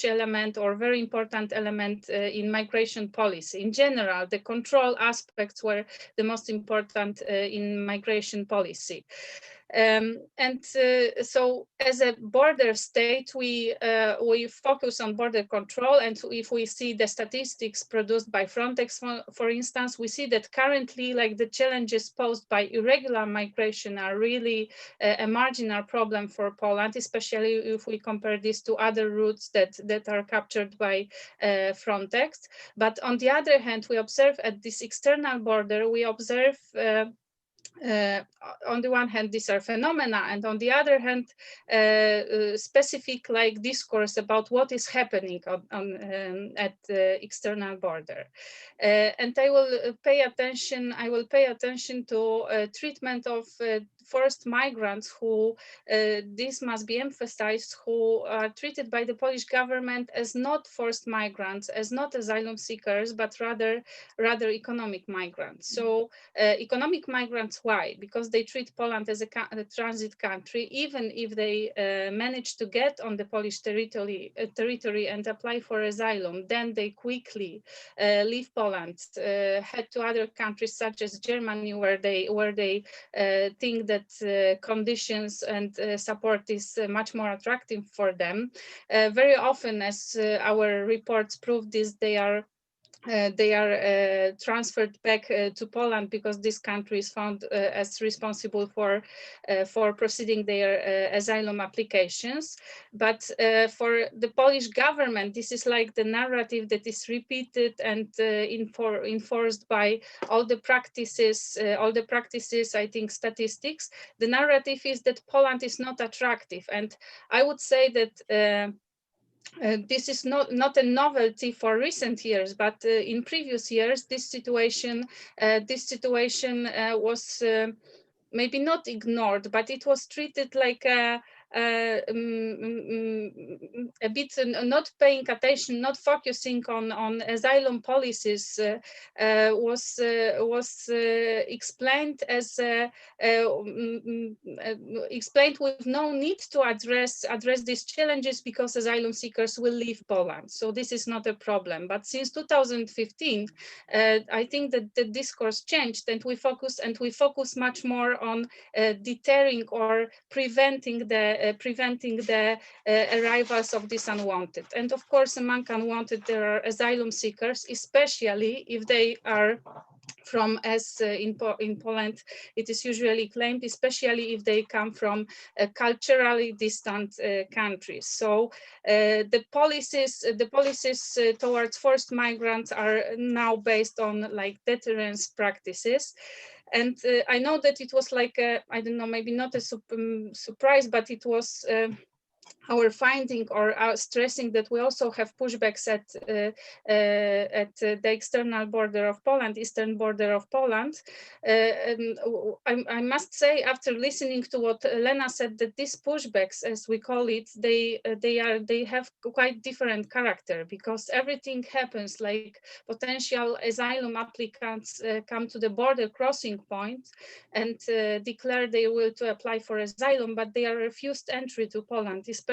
element or very important element in migration policy. In general, the control aspects were the most important in migration policy. So as a border state, we focus on border control. And if we see the statistics produced by Frontex, for instance, we see that currently, like, the challenges posed by irregular migration are really a marginal problem for Poland, especially if we compare this to other routes that are captured by Frontex. But on the other hand, we observe at this external border, we observe on the one hand, these are phenomena, and on the other hand, specific like discourse about what is happening at the external border. And I will pay attention to treatment of forced migrants who, this must be emphasized, who are treated by the Polish government as not forced migrants, as not asylum seekers, but rather economic migrants. So economic migrants, why? Because they treat Poland as a transit country, even if they manage to get on the Polish territory and apply for asylum, then they quickly leave Poland, head to other countries such as Germany, where they think that conditions and support is much more attractive for them. Very often, as our reports prove this, they are transferred back to Poland because this country is found as responsible for proceeding their asylum applications. But for the Polish government, this is like the narrative that is repeated and enforced by all the practices, I think, statistics. The narrative is that Poland is not attractive. And I would say that this is not a novelty for recent years, but in previous years, this situation was maybe not ignored, but it was treated like a bit not paying attention, not focusing on asylum policies was explained as explained with no need to address these challenges because asylum seekers will leave Poland. So this is not a problem. But since 2015, I think that the discourse changed, and we focus much more on deterring or preventing the arrivals of these unwanted. And of course, among unwanted, there are asylum seekers, especially if they are from, as in Poland, it is usually claimed, especially if they come from culturally distant countries. So the policies towards forced migrants are now based on like deterrence practices. And I know that it was like, I don't know, maybe not a surprise, but it was our finding or our stressing that we also have pushbacks at the external border of Poland, eastern border of Poland. And I must say, after listening to what Lena said, that these pushbacks, as we call it, they have quite different character, because everything happens like potential asylum applicants come to the border crossing point and declare they will to apply for asylum, but they are refused entry to Poland, especially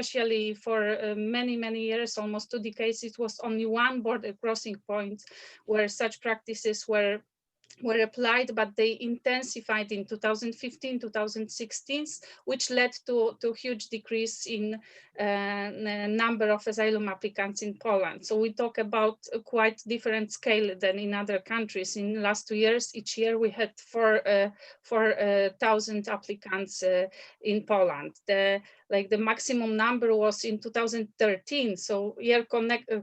for many years, almost 2 decades. It was only one border crossing point where such practices were applied, but they intensified in 2015, 2016, which led to huge decrease in number of asylum applicants in Poland. So we talk about a quite different scale than in other countries. In the last 2 years, each year we had 4,000 applicants in Poland. The maximum number was in 2013, so year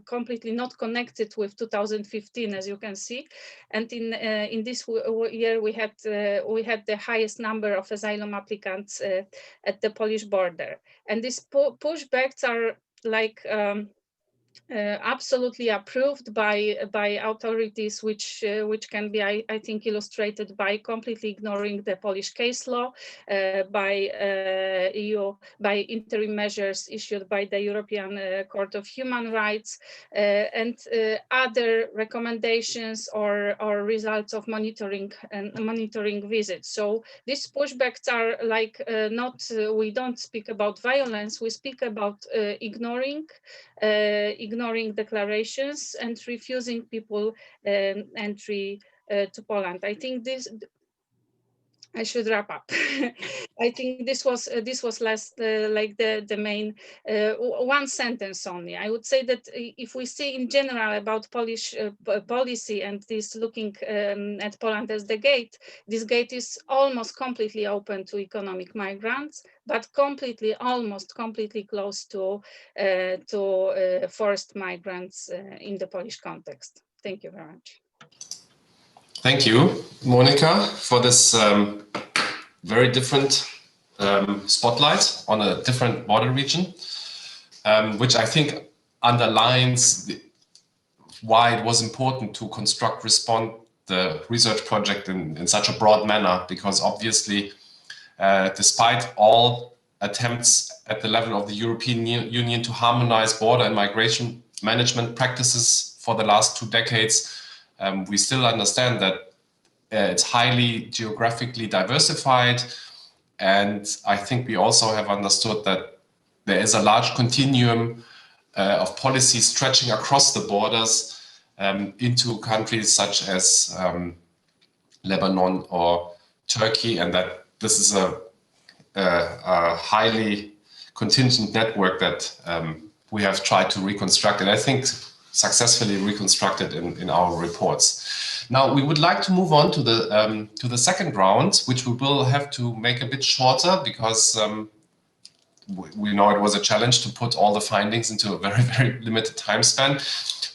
completely not connected with 2015, as you can see. And in this year we had the highest number of asylum applicants at the Polish border. And these pushbacks are like absolutely approved by authorities, which can be, I think, illustrated by completely ignoring the Polish case law, by interim measures issued by the European Court of Human Rights, and other recommendations or results of monitoring visits. So these pushbacks are like we don't speak about violence, we speak about ignoring declarations and refusing people entry to Poland. I think this. I should wrap up. I think this was last like the main one sentence only. I would say that if we see in general about Polish policy and this looking at Poland as the gate, this gate is almost completely open to economic migrants, but almost completely closed to forced migrants in the Polish context. Thank you very much. Thank you, Monica, for this very different spotlight on a different border region, which I think underlines why it was important to respond the research project in such a broad manner, because obviously despite all attempts at the level of the European Union to harmonize border and migration management practices for the last 2 decades, we still understand that it's highly geographically diversified. And I think we also have understood that there is a large continuum of policy stretching across the borders into countries such as Lebanon or Turkey, and that this is a highly contingent network that we have tried to reconstruct, and I think successfully reconstructed in our reports. Now we would like to move on to the second round, which we will have to make a bit shorter because we know it was a challenge to put all the findings into a very, very limited time span.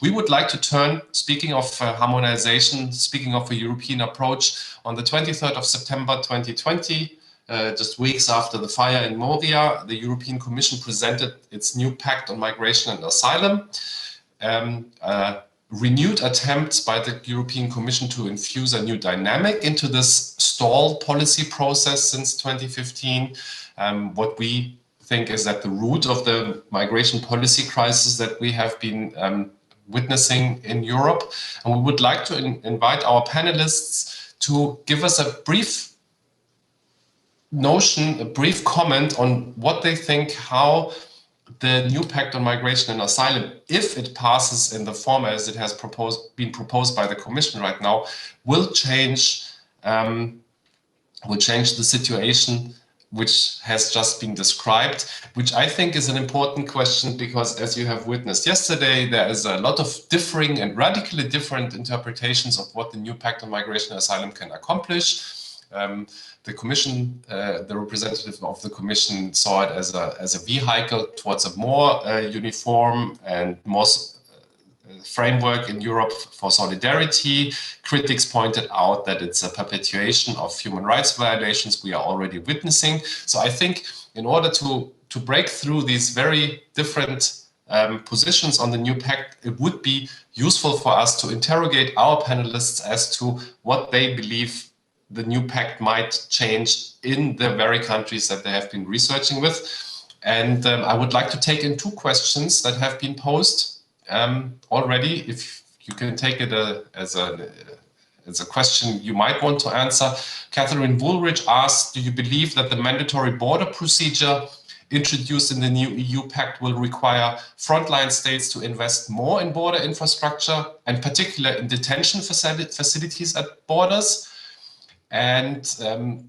We would like to turn, speaking of harmonization, speaking of a European approach, on the 23rd of September 2020, just weeks after the fire in Moria, the European Commission presented its new Pact on Migration and Asylum. Renewed attempts by the European Commission to infuse a new dynamic into this stalled policy process since 2015. What we think is at the root of the migration policy crisis that we have been witnessing in Europe. And we would like to invite our panelists to give us a brief notion, a brief comment on what they think, how the new Pact on Migration and Asylum, if it passes in the form as it has been proposed by the Commission right now, will change the situation which has just been described, which I think is an important question because, as you have witnessed yesterday, there is a lot of differing and radically different interpretations of what the new Pact on Migration and Asylum can accomplish. The Commission, the representative of the Commission saw it as a vehicle towards a more uniform and more framework in Europe for solidarity. Critics pointed out that it's a perpetuation of human rights violations we are already witnessing. So I think in order to break through these very different positions on the new pact, it would be useful for us to interrogate our panelists as to what they believe the new pact might change in the very countries that they have been researching with. And I would like to take in 2 questions that have been posed already. If you can take it as a question you might want to answer. Catherine Woolridge asked, do you believe that the mandatory border procedure introduced in the new EU pact will require frontline states to invest more in border infrastructure, and particularly in detention facilities at borders? And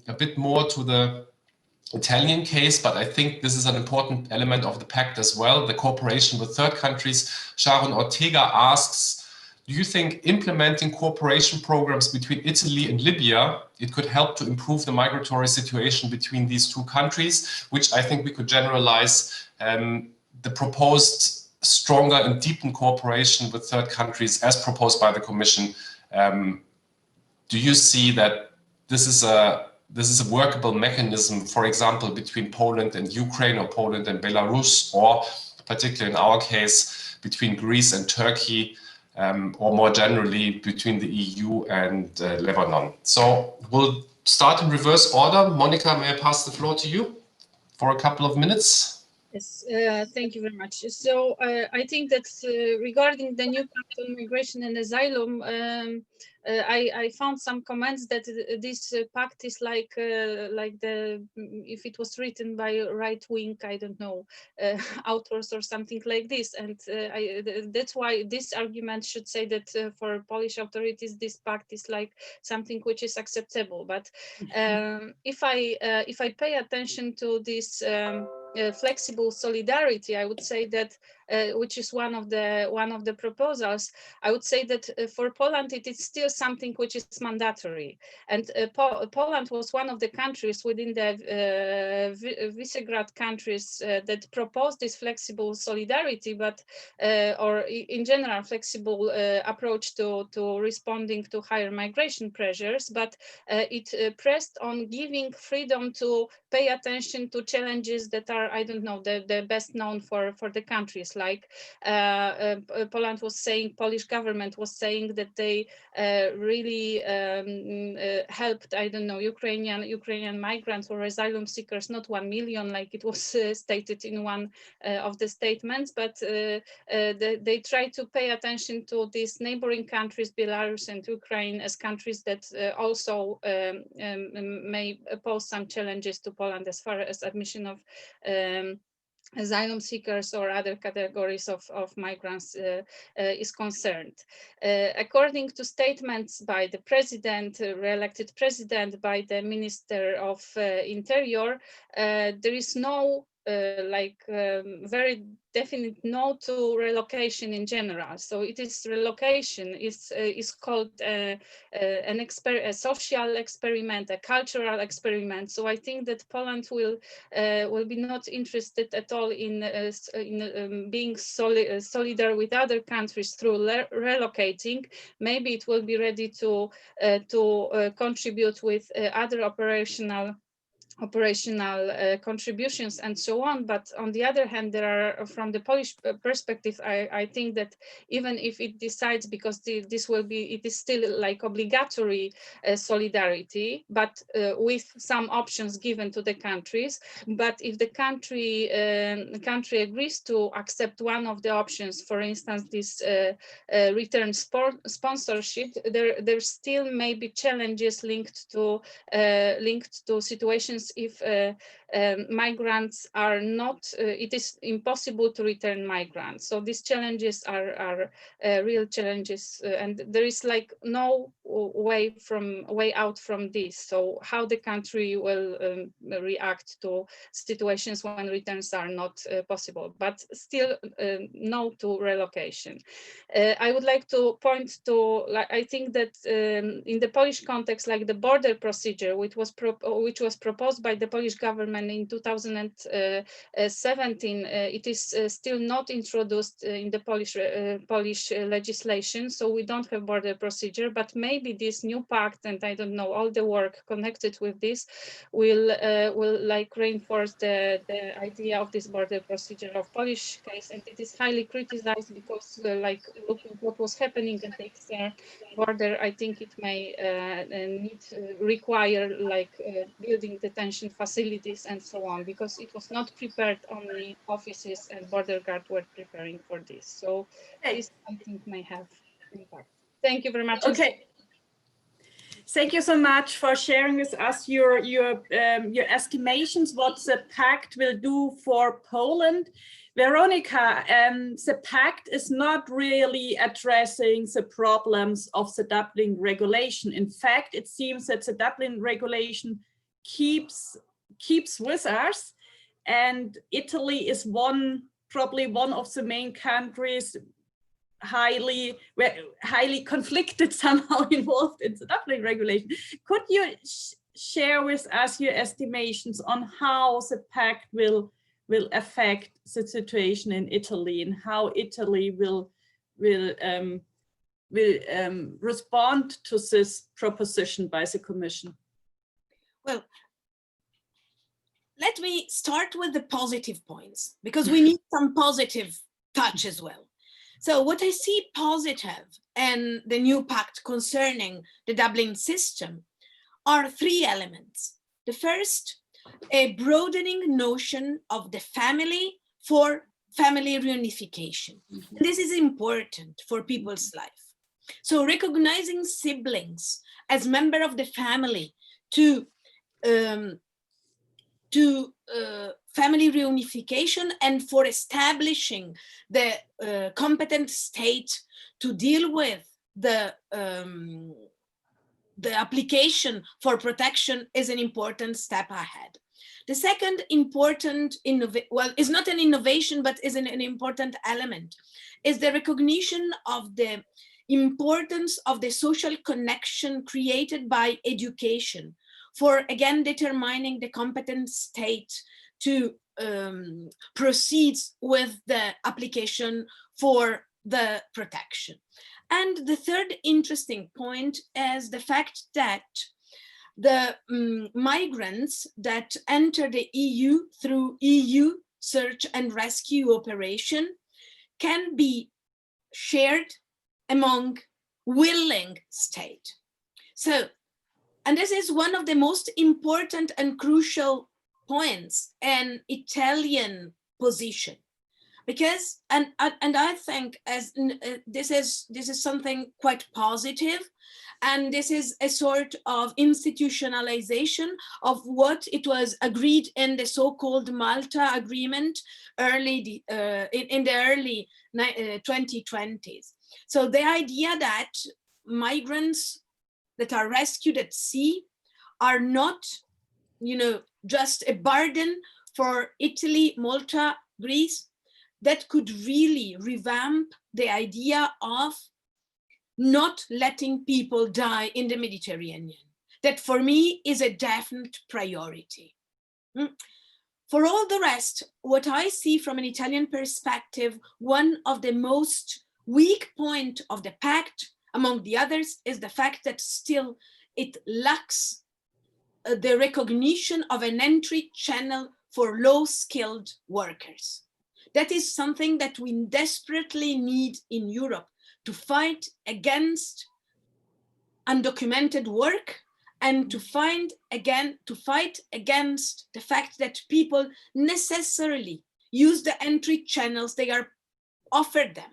a bit more to the Italian case, but I think this is an important element of the pact as well, the cooperation with third countries. Sharon Ortega asks, do you think implementing cooperation programs between Italy and Libya, it could help to improve the migratory situation between these 2 countries, which I think we could generalize the proposed stronger and deepened cooperation with third countries as proposed by the Commission. Do you see that this is a workable mechanism, for example, between Poland and Ukraine or Poland and Belarus, or particularly in our case, between Greece and Turkey, or more generally between the EU and Lebanon? So we'll start in reverse order. Monica, may I pass the floor to you for a couple of minutes? Yes, thank you very much. So I think that regarding the new Pact on Migration and Asylum, I found some comments that this pact is like if it was written by right wing, I don't know, authors or something like this, and that's why this argument should say that for Polish authorities this pact is like something which is acceptable. But if I pay attention to this flexible solidarity, I would say that which is one of the proposals, I would say that for Poland it is still something which is mandatory, and Poland was one of the countries within the Visegrad countries that proposed this flexible solidarity, but or in general flexible approach to responding to higher migration pressures, but it pressed on giving freedom to pay attention to challenges that are are, I don't know, the best known for the countries. Like Poland was saying, Polish government was saying that they really helped, I don't know, Ukrainian migrants or asylum seekers, not 1 million like it was stated in one of the statements, but they try to pay attention to these neighboring countries, Belarus and Ukraine, as countries that also may pose some challenges to Poland as far as admission of asylum seekers or other categories of migrants is concerned. According to statements by the president, re-elected president, by the Minister of Interior, there is no very definite no to relocation in general. So it is relocation is called a social experiment, a cultural experiment. So I think that Poland will be not interested at all in being solidar with other countries through relocating. Maybe it will be ready to contribute with other operational contributions and so on. But on the other hand, there are, from the Polish perspective, I think that even if it decides, because this will be, it is still like obligatory solidarity, but with some options given to the countries. But if the country agrees to accept one of the options, for instance, this return sponsorship, there still may be challenges linked to situations if migrants are not, it is impossible to return migrants. So these challenges are real challenges, and there is like no way out from this. So how the country will react to situations when returns are not possible, but still no to relocation. I would like to point to, I think that in the Polish context, like the border procedure, which was proposed by the Polish government in 2017, it is still not introduced in the Polish legislation. So we don't have border procedure, but maybe this new pact, and I don't know, all the work connected with this will like reinforce the idea of this border procedure of Polish case. And it is highly criticized because like looking what was happening at the external border, I think it may require like building detention facilities and so on, because it was not prepared. Only offices and border guard were preparing for this. So this, I think, may have impact. Thank you very much. Okay. Thank you so much for sharing with us your estimations what the Pact will do for Poland. Veronica, the Pact is not really addressing the problems of the Dublin regulation. In fact, it seems that the Dublin regulation keeps with us, and Italy is probably one of the main countries highly conflicted, somehow involved in the Dublin regulation. Could you share with us your estimations on how the Pact will affect the situation in Italy, and how Italy will respond to this proposition by the Commission? Well, let me start with the positive points, because we need some positive touch as well. So what I see positive in the new pact concerning the Dublin system are three elements. The first, a broadening notion of the family for family reunification. This is important for people's life. So recognizing siblings as member of the family to family reunification, and for establishing the competent state to deal with the application for protection is an important step ahead. The second important, is not an innovation, but is an important element, is the recognition of the importance of the social connection created by education for, again, determining the competent state to proceed with the application for the protection. And the third interesting point is the fact that the migrants that enter the EU through EU search and rescue operation can be shared among willing states. So, and this is one of the most important and crucial points in Italian position, because and I think as this is something quite positive, and this is a sort of institutionalization of what it was agreed in the so-called Malta Agreement in the early 2020s. So the idea that migrants that are rescued at sea are not, just a burden for Italy, Malta, Greece, that could really revamp the idea of not letting people die in the Mediterranean. That for me is a definite priority. For all the rest, what I see from an Italian perspective, one of the most weak point of the pact, among the others, is the fact that still it lacks the recognition of an entry channel for low-skilled workers. That is something that we desperately need in Europe to fight against undocumented work, and to fight against the fact that people necessarily use the entry channels they are offered them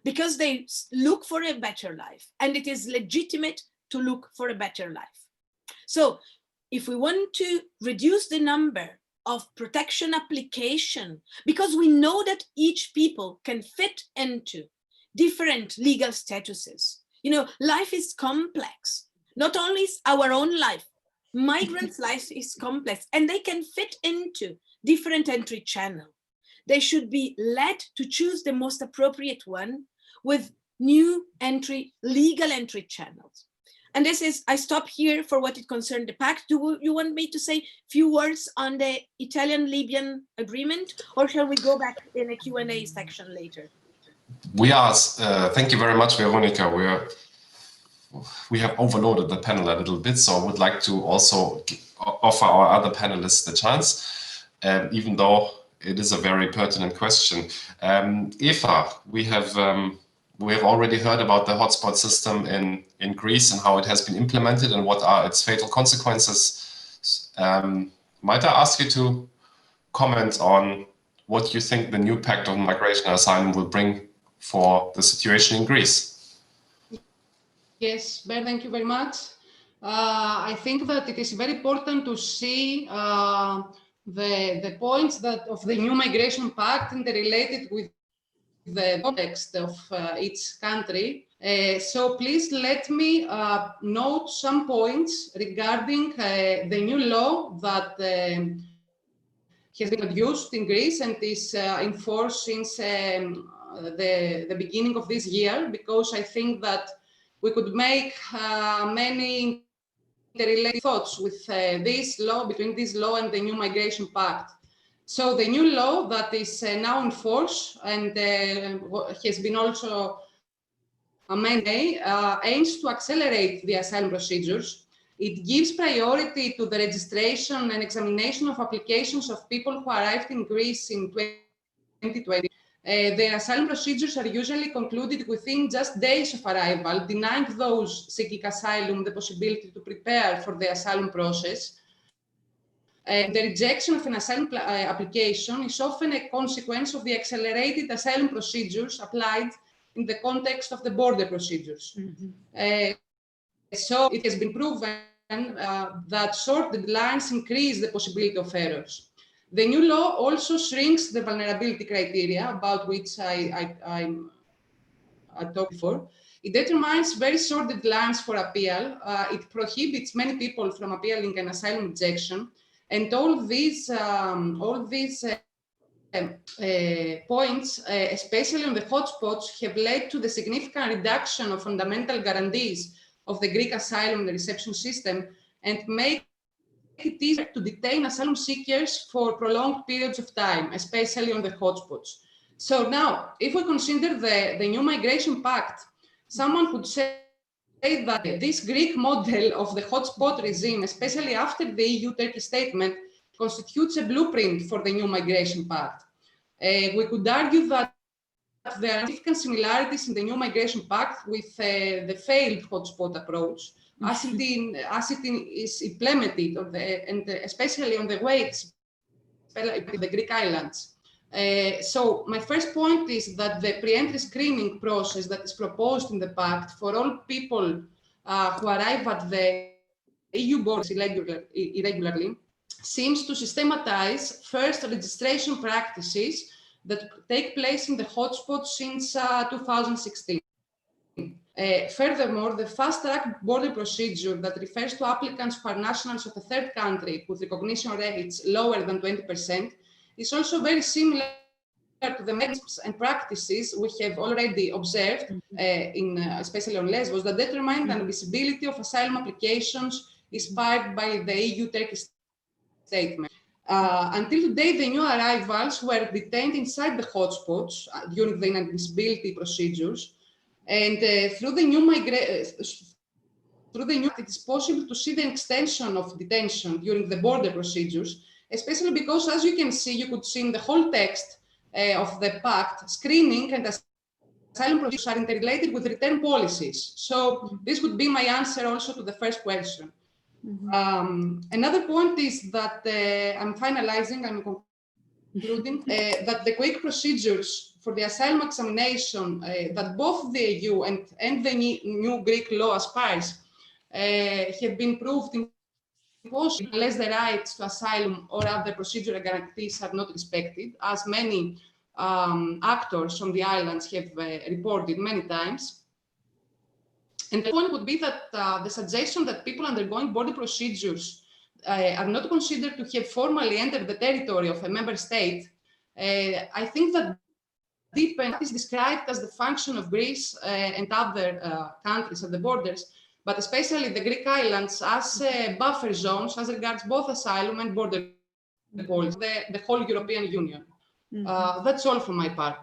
because they look for a better life, and it is legitimate to look for a better life. So if we want to reduce the number of protection application, because we know that each people can fit into different legal statuses. Life is complex. Not only is our own life, migrants' life is complex, and they can fit into different entry channels. They should be led to choose the most appropriate one with new legal entry channels. And this is, I stop here for what it concerns the pact. Do you want me to say a few words on the Italian-Libyan agreement, or shall we go back in a Q&A section later? Thank you very much, Veronica. We have overloaded the panel a little bit, so I would like to also offer our other panelists the chance, even though it is a very pertinent question. Eva, we have already heard about the hotspot system in Greece and how it has been implemented and what are its fatal consequences. Might I ask you to comment on what you think the new Pact on Migration and Asylum will bring for the situation in Greece? Yes, Ben, thank you very much. I think that it is very important to see the points of the new Migration Pact interrelated with the context of each country. So please let me note some points regarding the new law that has been introduced in Greece and is in force since the beginning of this year, because I think that we could make many interrelated thoughts with this law, between this law and the new Migration Pact. So the new law that is now in force and has been also amended aims to accelerate the asylum procedures. It gives priority to the registration and examination of applications of people who arrived in Greece in 2020. The asylum procedures are usually concluded within just days of arrival, denying those seeking asylum the possibility to prepare for the asylum process. The rejection of an asylum application is often a consequence of the accelerated asylum procedures applied in the context of the border procedures. So it has been proven that short deadlines increase the possibility of errors. The new law also shrinks the vulnerability criteria, about which I talked before. It determines very short deadlines for appeal. It prohibits many people from appealing an asylum rejection. And all these points, especially on the hotspots, have led to the significant reduction of fundamental guarantees of the Greek asylum reception system and make it easier to detain asylum seekers for prolonged periods of time, especially on the hotspots. So now, if we consider the new Migration Pact, someone could say that this Greek model of the hotspot regime, especially after the EU-Turkey statement, constitutes a blueprint for the new Migration Pact. We could argue that there are significant similarities in the new Migration Pact with the failed hotspot approach, as it is implemented, and especially on the way it's the Greek islands. So my first point is that the pre-entry screening process that is proposed in the Pact for all people who arrive at the EU borders irregularly seems to systematize first registration practices that take place in the hotspot since 2016. Furthermore, the fast-track border procedure that refers to applicants who are nationals of a third country with recognition rates lower than 20% is also very similar to the methods and practices we have already observed, especially on Lesvos, that determine the admissibility of asylum applications inspired by the EU-Turkey statement. Until today, the new arrivals were detained inside the hotspots during the inadmissibility procedures, and through the new it is possible to see the extension of detention during the border procedures, especially because, as you can see, you could see in the whole text of the Pact, screening and asylum procedures are interrelated with return policies. So this would be my answer also to the first question. Another point is that I'm concluding, that the quick procedures for the asylum examination that both the EU and the new Greek law aspires have been proved impossible unless the rights to asylum or other procedural guarantees are not respected, as many actors on the islands have reported many times. And the point would be that the suggestion that people undergoing border procedures are not considered to have formally entered the territory of a member state, I think that deep is described as the function of Greece and other countries at the borders, but especially the Greek islands as buffer zones as regards both asylum and border policy, the whole European Union. That's all from my part.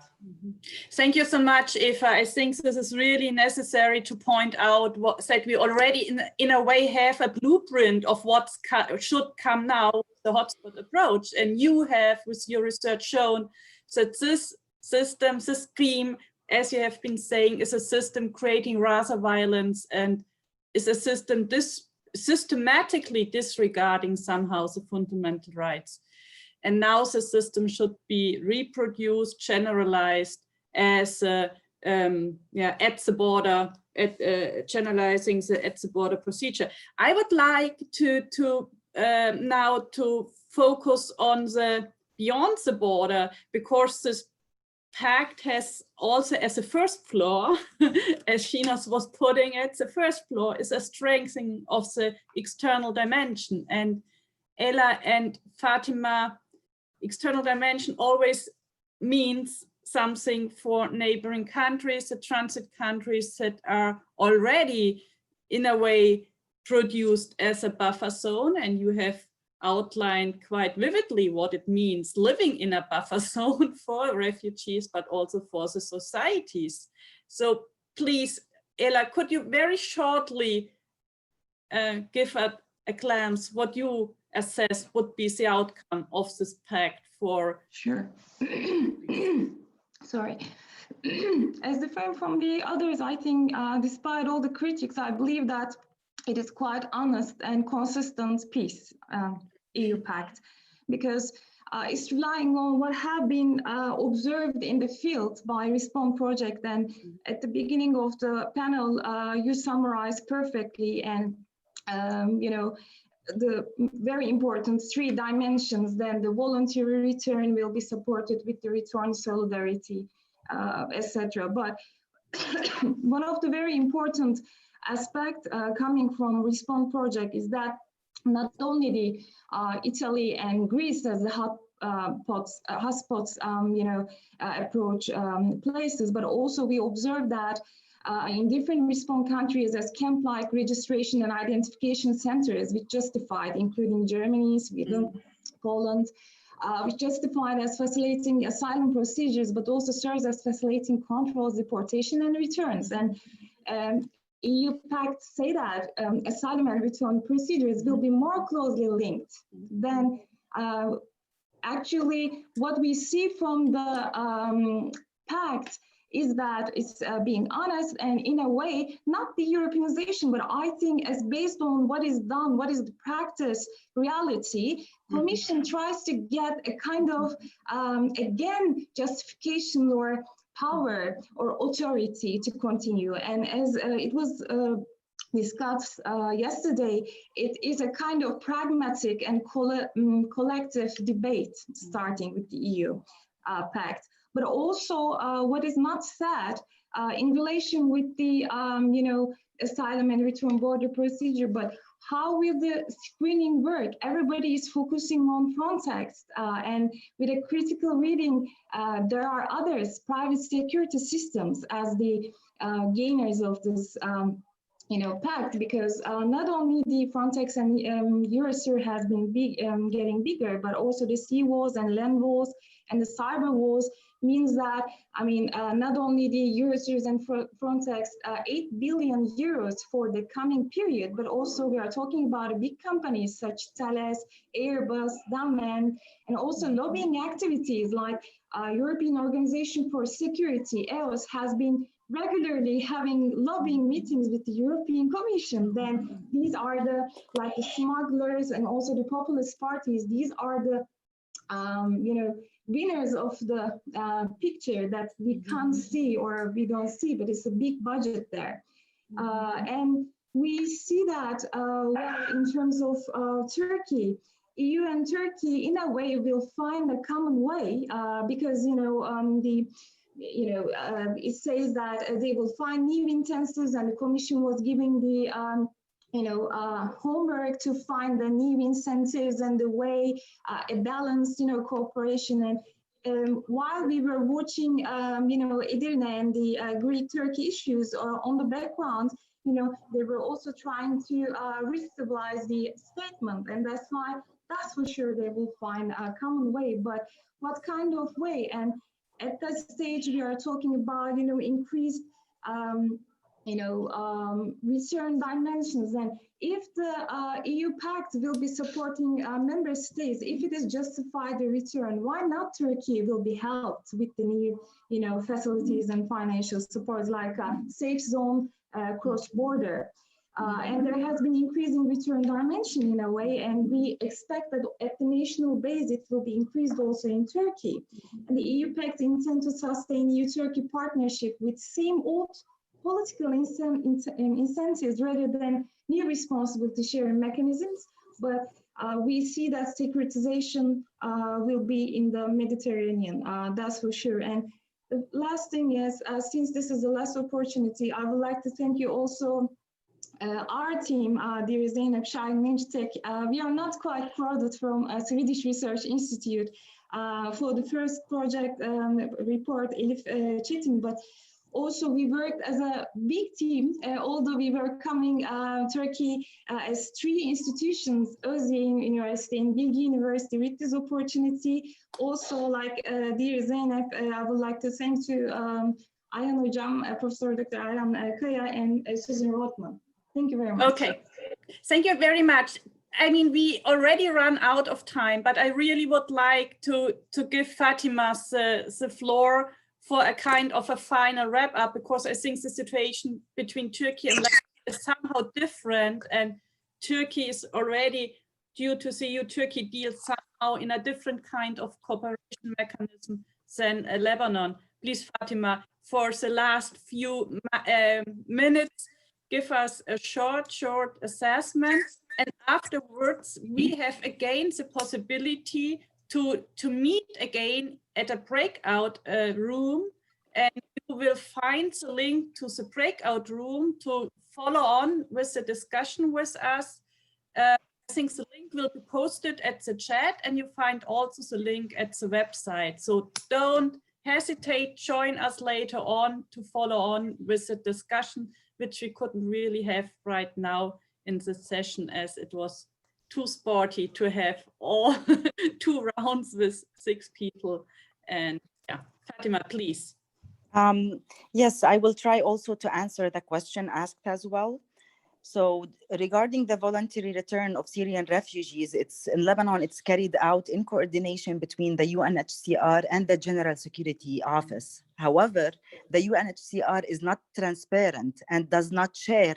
Thank you so much, Eva. I think this is really necessary to point out that we already in a way have a blueprint of what should come now, the hotspot approach. And you have, with your research, shown that this system, this scheme, as you have been saying, is a system creating rather violence and is a system systematically disregarding somehow the fundamental rights. And now the system should be reproduced, generalized as at the border, generalizing the at the border procedure. I would like to now to focus on the beyond the border, because this Pact has also as a first flaw, as Shinas was putting it, the first flaw is a strengthening of the external dimension. And Ella and Fatima, external dimension always means something for neighboring countries, the transit countries that are already in a way produced as a buffer zone, and you have outlined quite vividly what it means living in a buffer zone for refugees, but also for the societies. So please, Ella, could you very shortly give a glance what you assess would be the outcome of this pact for? Sure. Sorry. As different from the others, I think despite all the critics, I believe that it is quite honest and consistent piece, EU Pact, because it's relying on what have been observed in the field by Respond Project. And at the beginning of the panel, you summarized perfectly, and you know, the very important 3 dimensions. Then the voluntary return will be supported with the return solidarity, etc. But one of the very important aspect coming from Respond Project is that not only the Italy and Greece as the hotspots approach places, but also we observe that in different Respond countries as camp-like registration and identification centers, which justified, including Germany, Sweden, Poland, which justified as facilitating asylum procedures, but also serves as facilitating controls, deportation, and returns. And EU Pact say that asylum and return procedures will be more closely linked than actually what we see from the Pact is that it's being honest and in a way, not the Europeanization, but I think as based on what is done, what is the practice reality, Commission tries to get a kind of, again, justification or power or authority to continue. And as it was discussed yesterday, it is a kind of pragmatic and collective debate starting with the EU Pact. But also what is not said in relation with the asylum and return border procedure, but how will the screening work? Everybody is focusing on Frontex, and with a critical reading, there are others, private security systems, as the gainers of this Pact, because not only the Frontex and Eurosur has been getting bigger, but also the sea walls and land walls and the cyber walls means that, I mean, not only the Eurosur and Frontex, 8 billion euros for the coming period, but also we are talking about big companies such Thales, Airbus, Damen, and also lobbying activities like European Organization for Security, EOS, has been regularly having lobbying meetings with the European Commission. Then these are the smugglers and also the populist parties. These are the winners of the picture that we can't see or we don't see, but it's a big budget there. And we see that in terms of Turkey, EU and Turkey in a way will find a common way because it says that they will find new incentives, and the Commission was giving the homework to find the new incentives and the way a balanced cooperation. And while we were watching Edirne and the Greek-Turkey issues on the background, they were also trying to re-stabilize the statement, and that's why that's for sure they will find a common way. But what kind of way? And at that stage, we are talking about, increased, return dimensions. And if the EU Pact will be supporting member states, if it is justified the return, why not Turkey will be helped with the new, facilities and financial support like safe zone cross-border? And there has been increasing return dimension in a way, and we expect that at the national base it will be increased also in Turkey. And the EU Pact intends to sustain EU-Turkey partnership with same old political incentives rather than new responsibility sharing mechanisms. But we see that securitization will be in the Mediterranean, that's for sure. And the last thing is, since this is the last opportunity, I would like to thank you also our team, dear Zeynep, Şahin, Mençtek. We are not quite crowded from Swedish Research Institute for the first project report, Elif Çetin, but also we worked as a big team, although we were coming Turkey as 3 institutions, Özyeğin University and Bilgi University, with this opportunity. Also, like dear Zeynep, I would like to thank to Ayhan Hocam, Professor Dr. Ayhan Kaya, and Susan Rothman. Thank you very much. Okay, thank you very much. I mean, we already run out of time, but I really would like to give Fatima the floor for a kind of a final wrap up, because I think the situation between Turkey and Lesvos is somehow different, and Turkey is already, due to the EU-Turkey deal, somehow in a different kind of cooperation mechanism than Lebanon. Please, Fatima, for the last few minutes, give us a short assessment, and afterwards we have again the possibility to meet again at a breakout room, and you will find the link to the breakout room to follow on with the discussion with us. I think the link will be posted at the chat, and you find also the link at the website. So don't hesitate, join us later on to follow on with the discussion, which we couldn't really have right now in the session as it was too sporty to have all 2 rounds with 6 people. And yeah, Fatima, please. Yes, I will try also to answer the question asked as well. So regarding the voluntary return of Syrian refugees, it's in Lebanon, it's carried out in coordination between the UNHCR and the General Security Office. However, the UNHCR is not transparent and does not share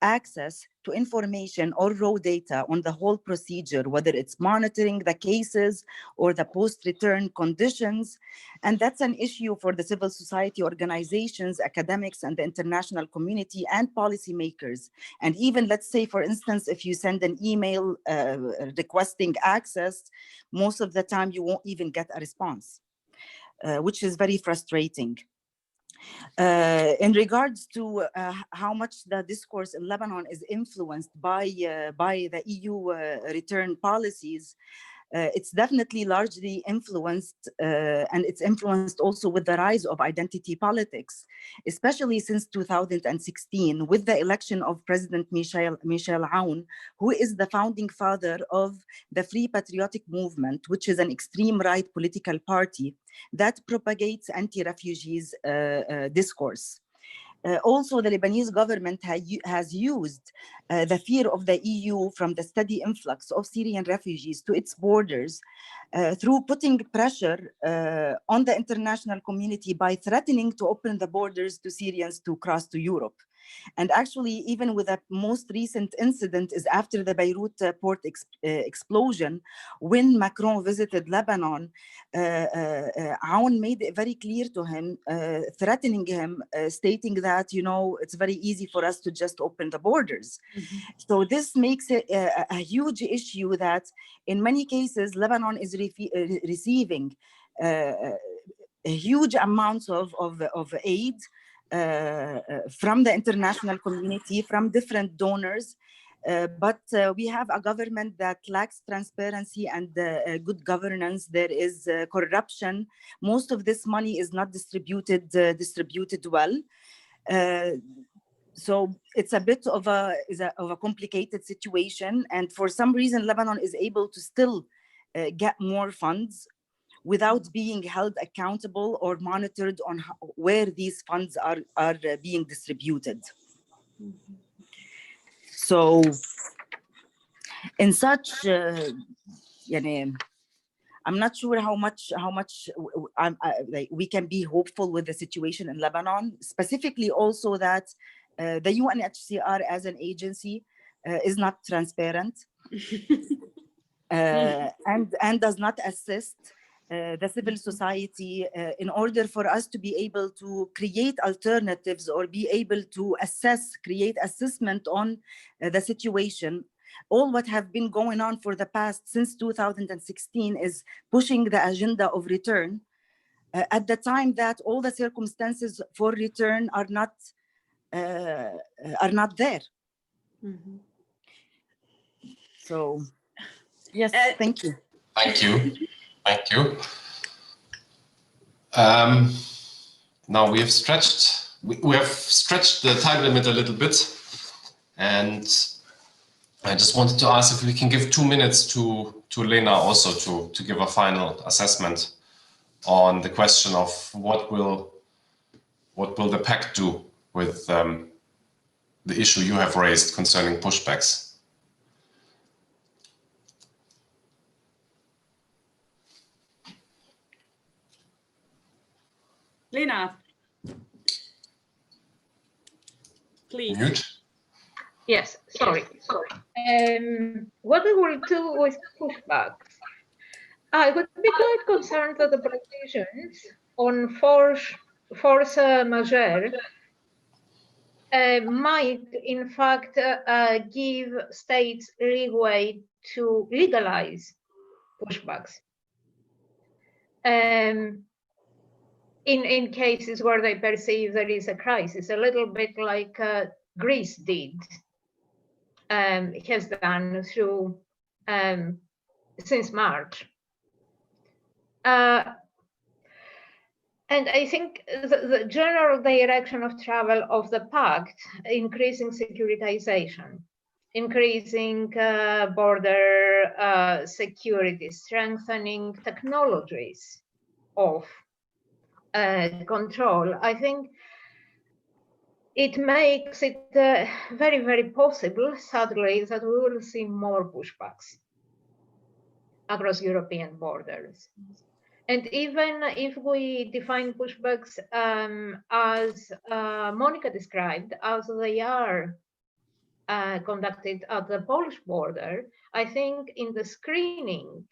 access to information or raw data on the whole procedure, whether it's monitoring the cases or the post-return conditions. And that's an issue for the civil society organizations, academics, and the international community and policymakers. And even, let's say, for instance, if you send an email requesting access, most of the time you won't even get a response, which is very frustrating. In regards to how much the discourse in Lebanon is influenced by the EU return policies, it's definitely largely influenced, and it's influenced also with the rise of identity politics, especially since 2016, with the election of President Michel Aoun, who is the founding father of the Free Patriotic Movement, which is an extreme right political party that propagates anti-refugees discourse. Also, the Lebanese government has used the fear of the EU from the steady influx of Syrian refugees to its borders through putting pressure on the international community by threatening to open the borders to Syrians to cross to Europe. And actually, even with the most recent incident is after the Beirut port explosion, when Macron visited Lebanon, Aoun made it very clear to him, threatening him, stating that, you know, it's very easy for us to just open the borders. Mm-hmm. So this makes it a huge issue that in many cases, Lebanon is receiving huge amounts of aid from the international community, from different donors, but we have a government that lacks transparency and good governance. There is corruption. Most of this money is not distributed well. So it's a bit of a complicated situation. And for some reason, Lebanon is able to still get more funds without being held accountable or monitored on where these funds are being distributed. Mm-hmm. So in such, I'm not sure how much we can be hopeful with the situation in Lebanon, specifically also that the UNHCR as an agency is not transparent and does not assist the civil society in order for us to be able to create alternatives or be able to create assessment on the situation. All what have been going on for the past since 2016 is pushing the agenda of return at the time that all the circumstances for return are not there. Mm-hmm. So, yes, thank you. Thank you. Thank you. Now we have stretched the time limit a little bit, and I just wanted to ask if we can give 2 minutes to Lena also to give a final assessment on the question of what will the Pact do with the issue you have raised concerning pushbacks. Lena, please. Mute. Yes, sorry. What we will do with pushbacks? I would be quite concerned that the provisions on force majeure might, in fact, give states leeway to legalize pushbacks. In cases where they perceive there is a crisis, a little bit like Greece did, has done through since March. And I think the general direction of travel of the Pact, increasing securitization, increasing border security, strengthening technologies of control, I think it makes it very, very possible, sadly, that we will see more pushbacks across European borders. And even if we define pushbacks as Monica described, as they are conducted at the Polish border, I think in the screening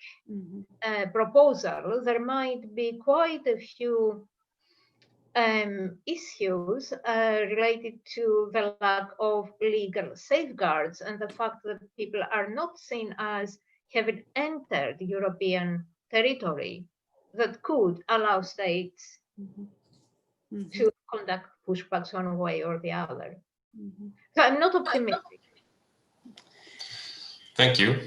proposal, there might be quite a few issues related to the lack of legal safeguards and the fact that people are not seen as having entered European territory that could allow states to conduct pushbacks one way or the other. So I'm not optimistic. Thank you.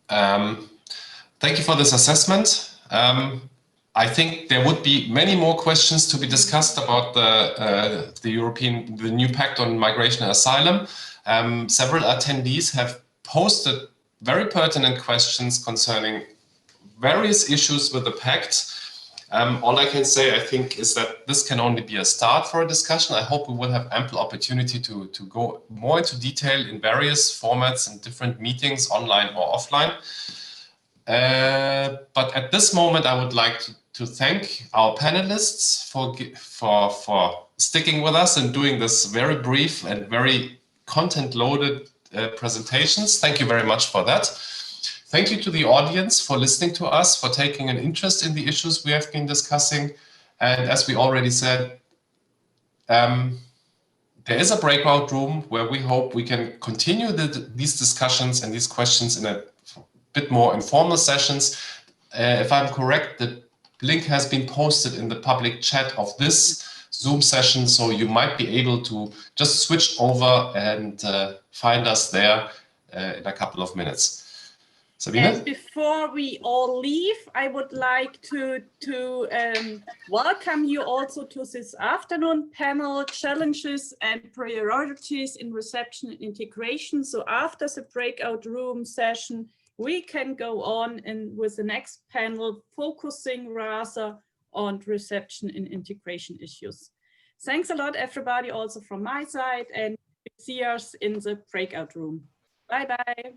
Thank you for this assessment. I think there would be many more questions to be discussed about the new Pact on Migration and Asylum. Several attendees have posted very pertinent questions concerning various issues with the Pact. All I can say, I think, is that this can only be a start for a discussion. I hope we will have ample opportunity to go more into detail in various formats and different meetings, online or offline. But at this moment, I would like to thank our panelists for sticking with us and doing this very brief and very content-loaded presentations. Thank you very much for that. Thank you to the audience for listening to us, for taking an interest in the issues we have been discussing. And as we already said, there is a breakout room where we hope we can continue these discussions and these questions in a bit more informal sessions. If I'm correct, the link has been posted in the public chat of this Zoom session, so you might be able to just switch over and find us there in a couple of minutes. Sabina? And before we all leave, I would like to welcome you also to this afternoon panel, Challenges and Priorities in Reception and Integration. So after the breakout room session, we can go on with the next panel, focusing rather on reception and integration issues. Thanks a lot, everybody, also from my side, and see us in the breakout room. Bye-bye.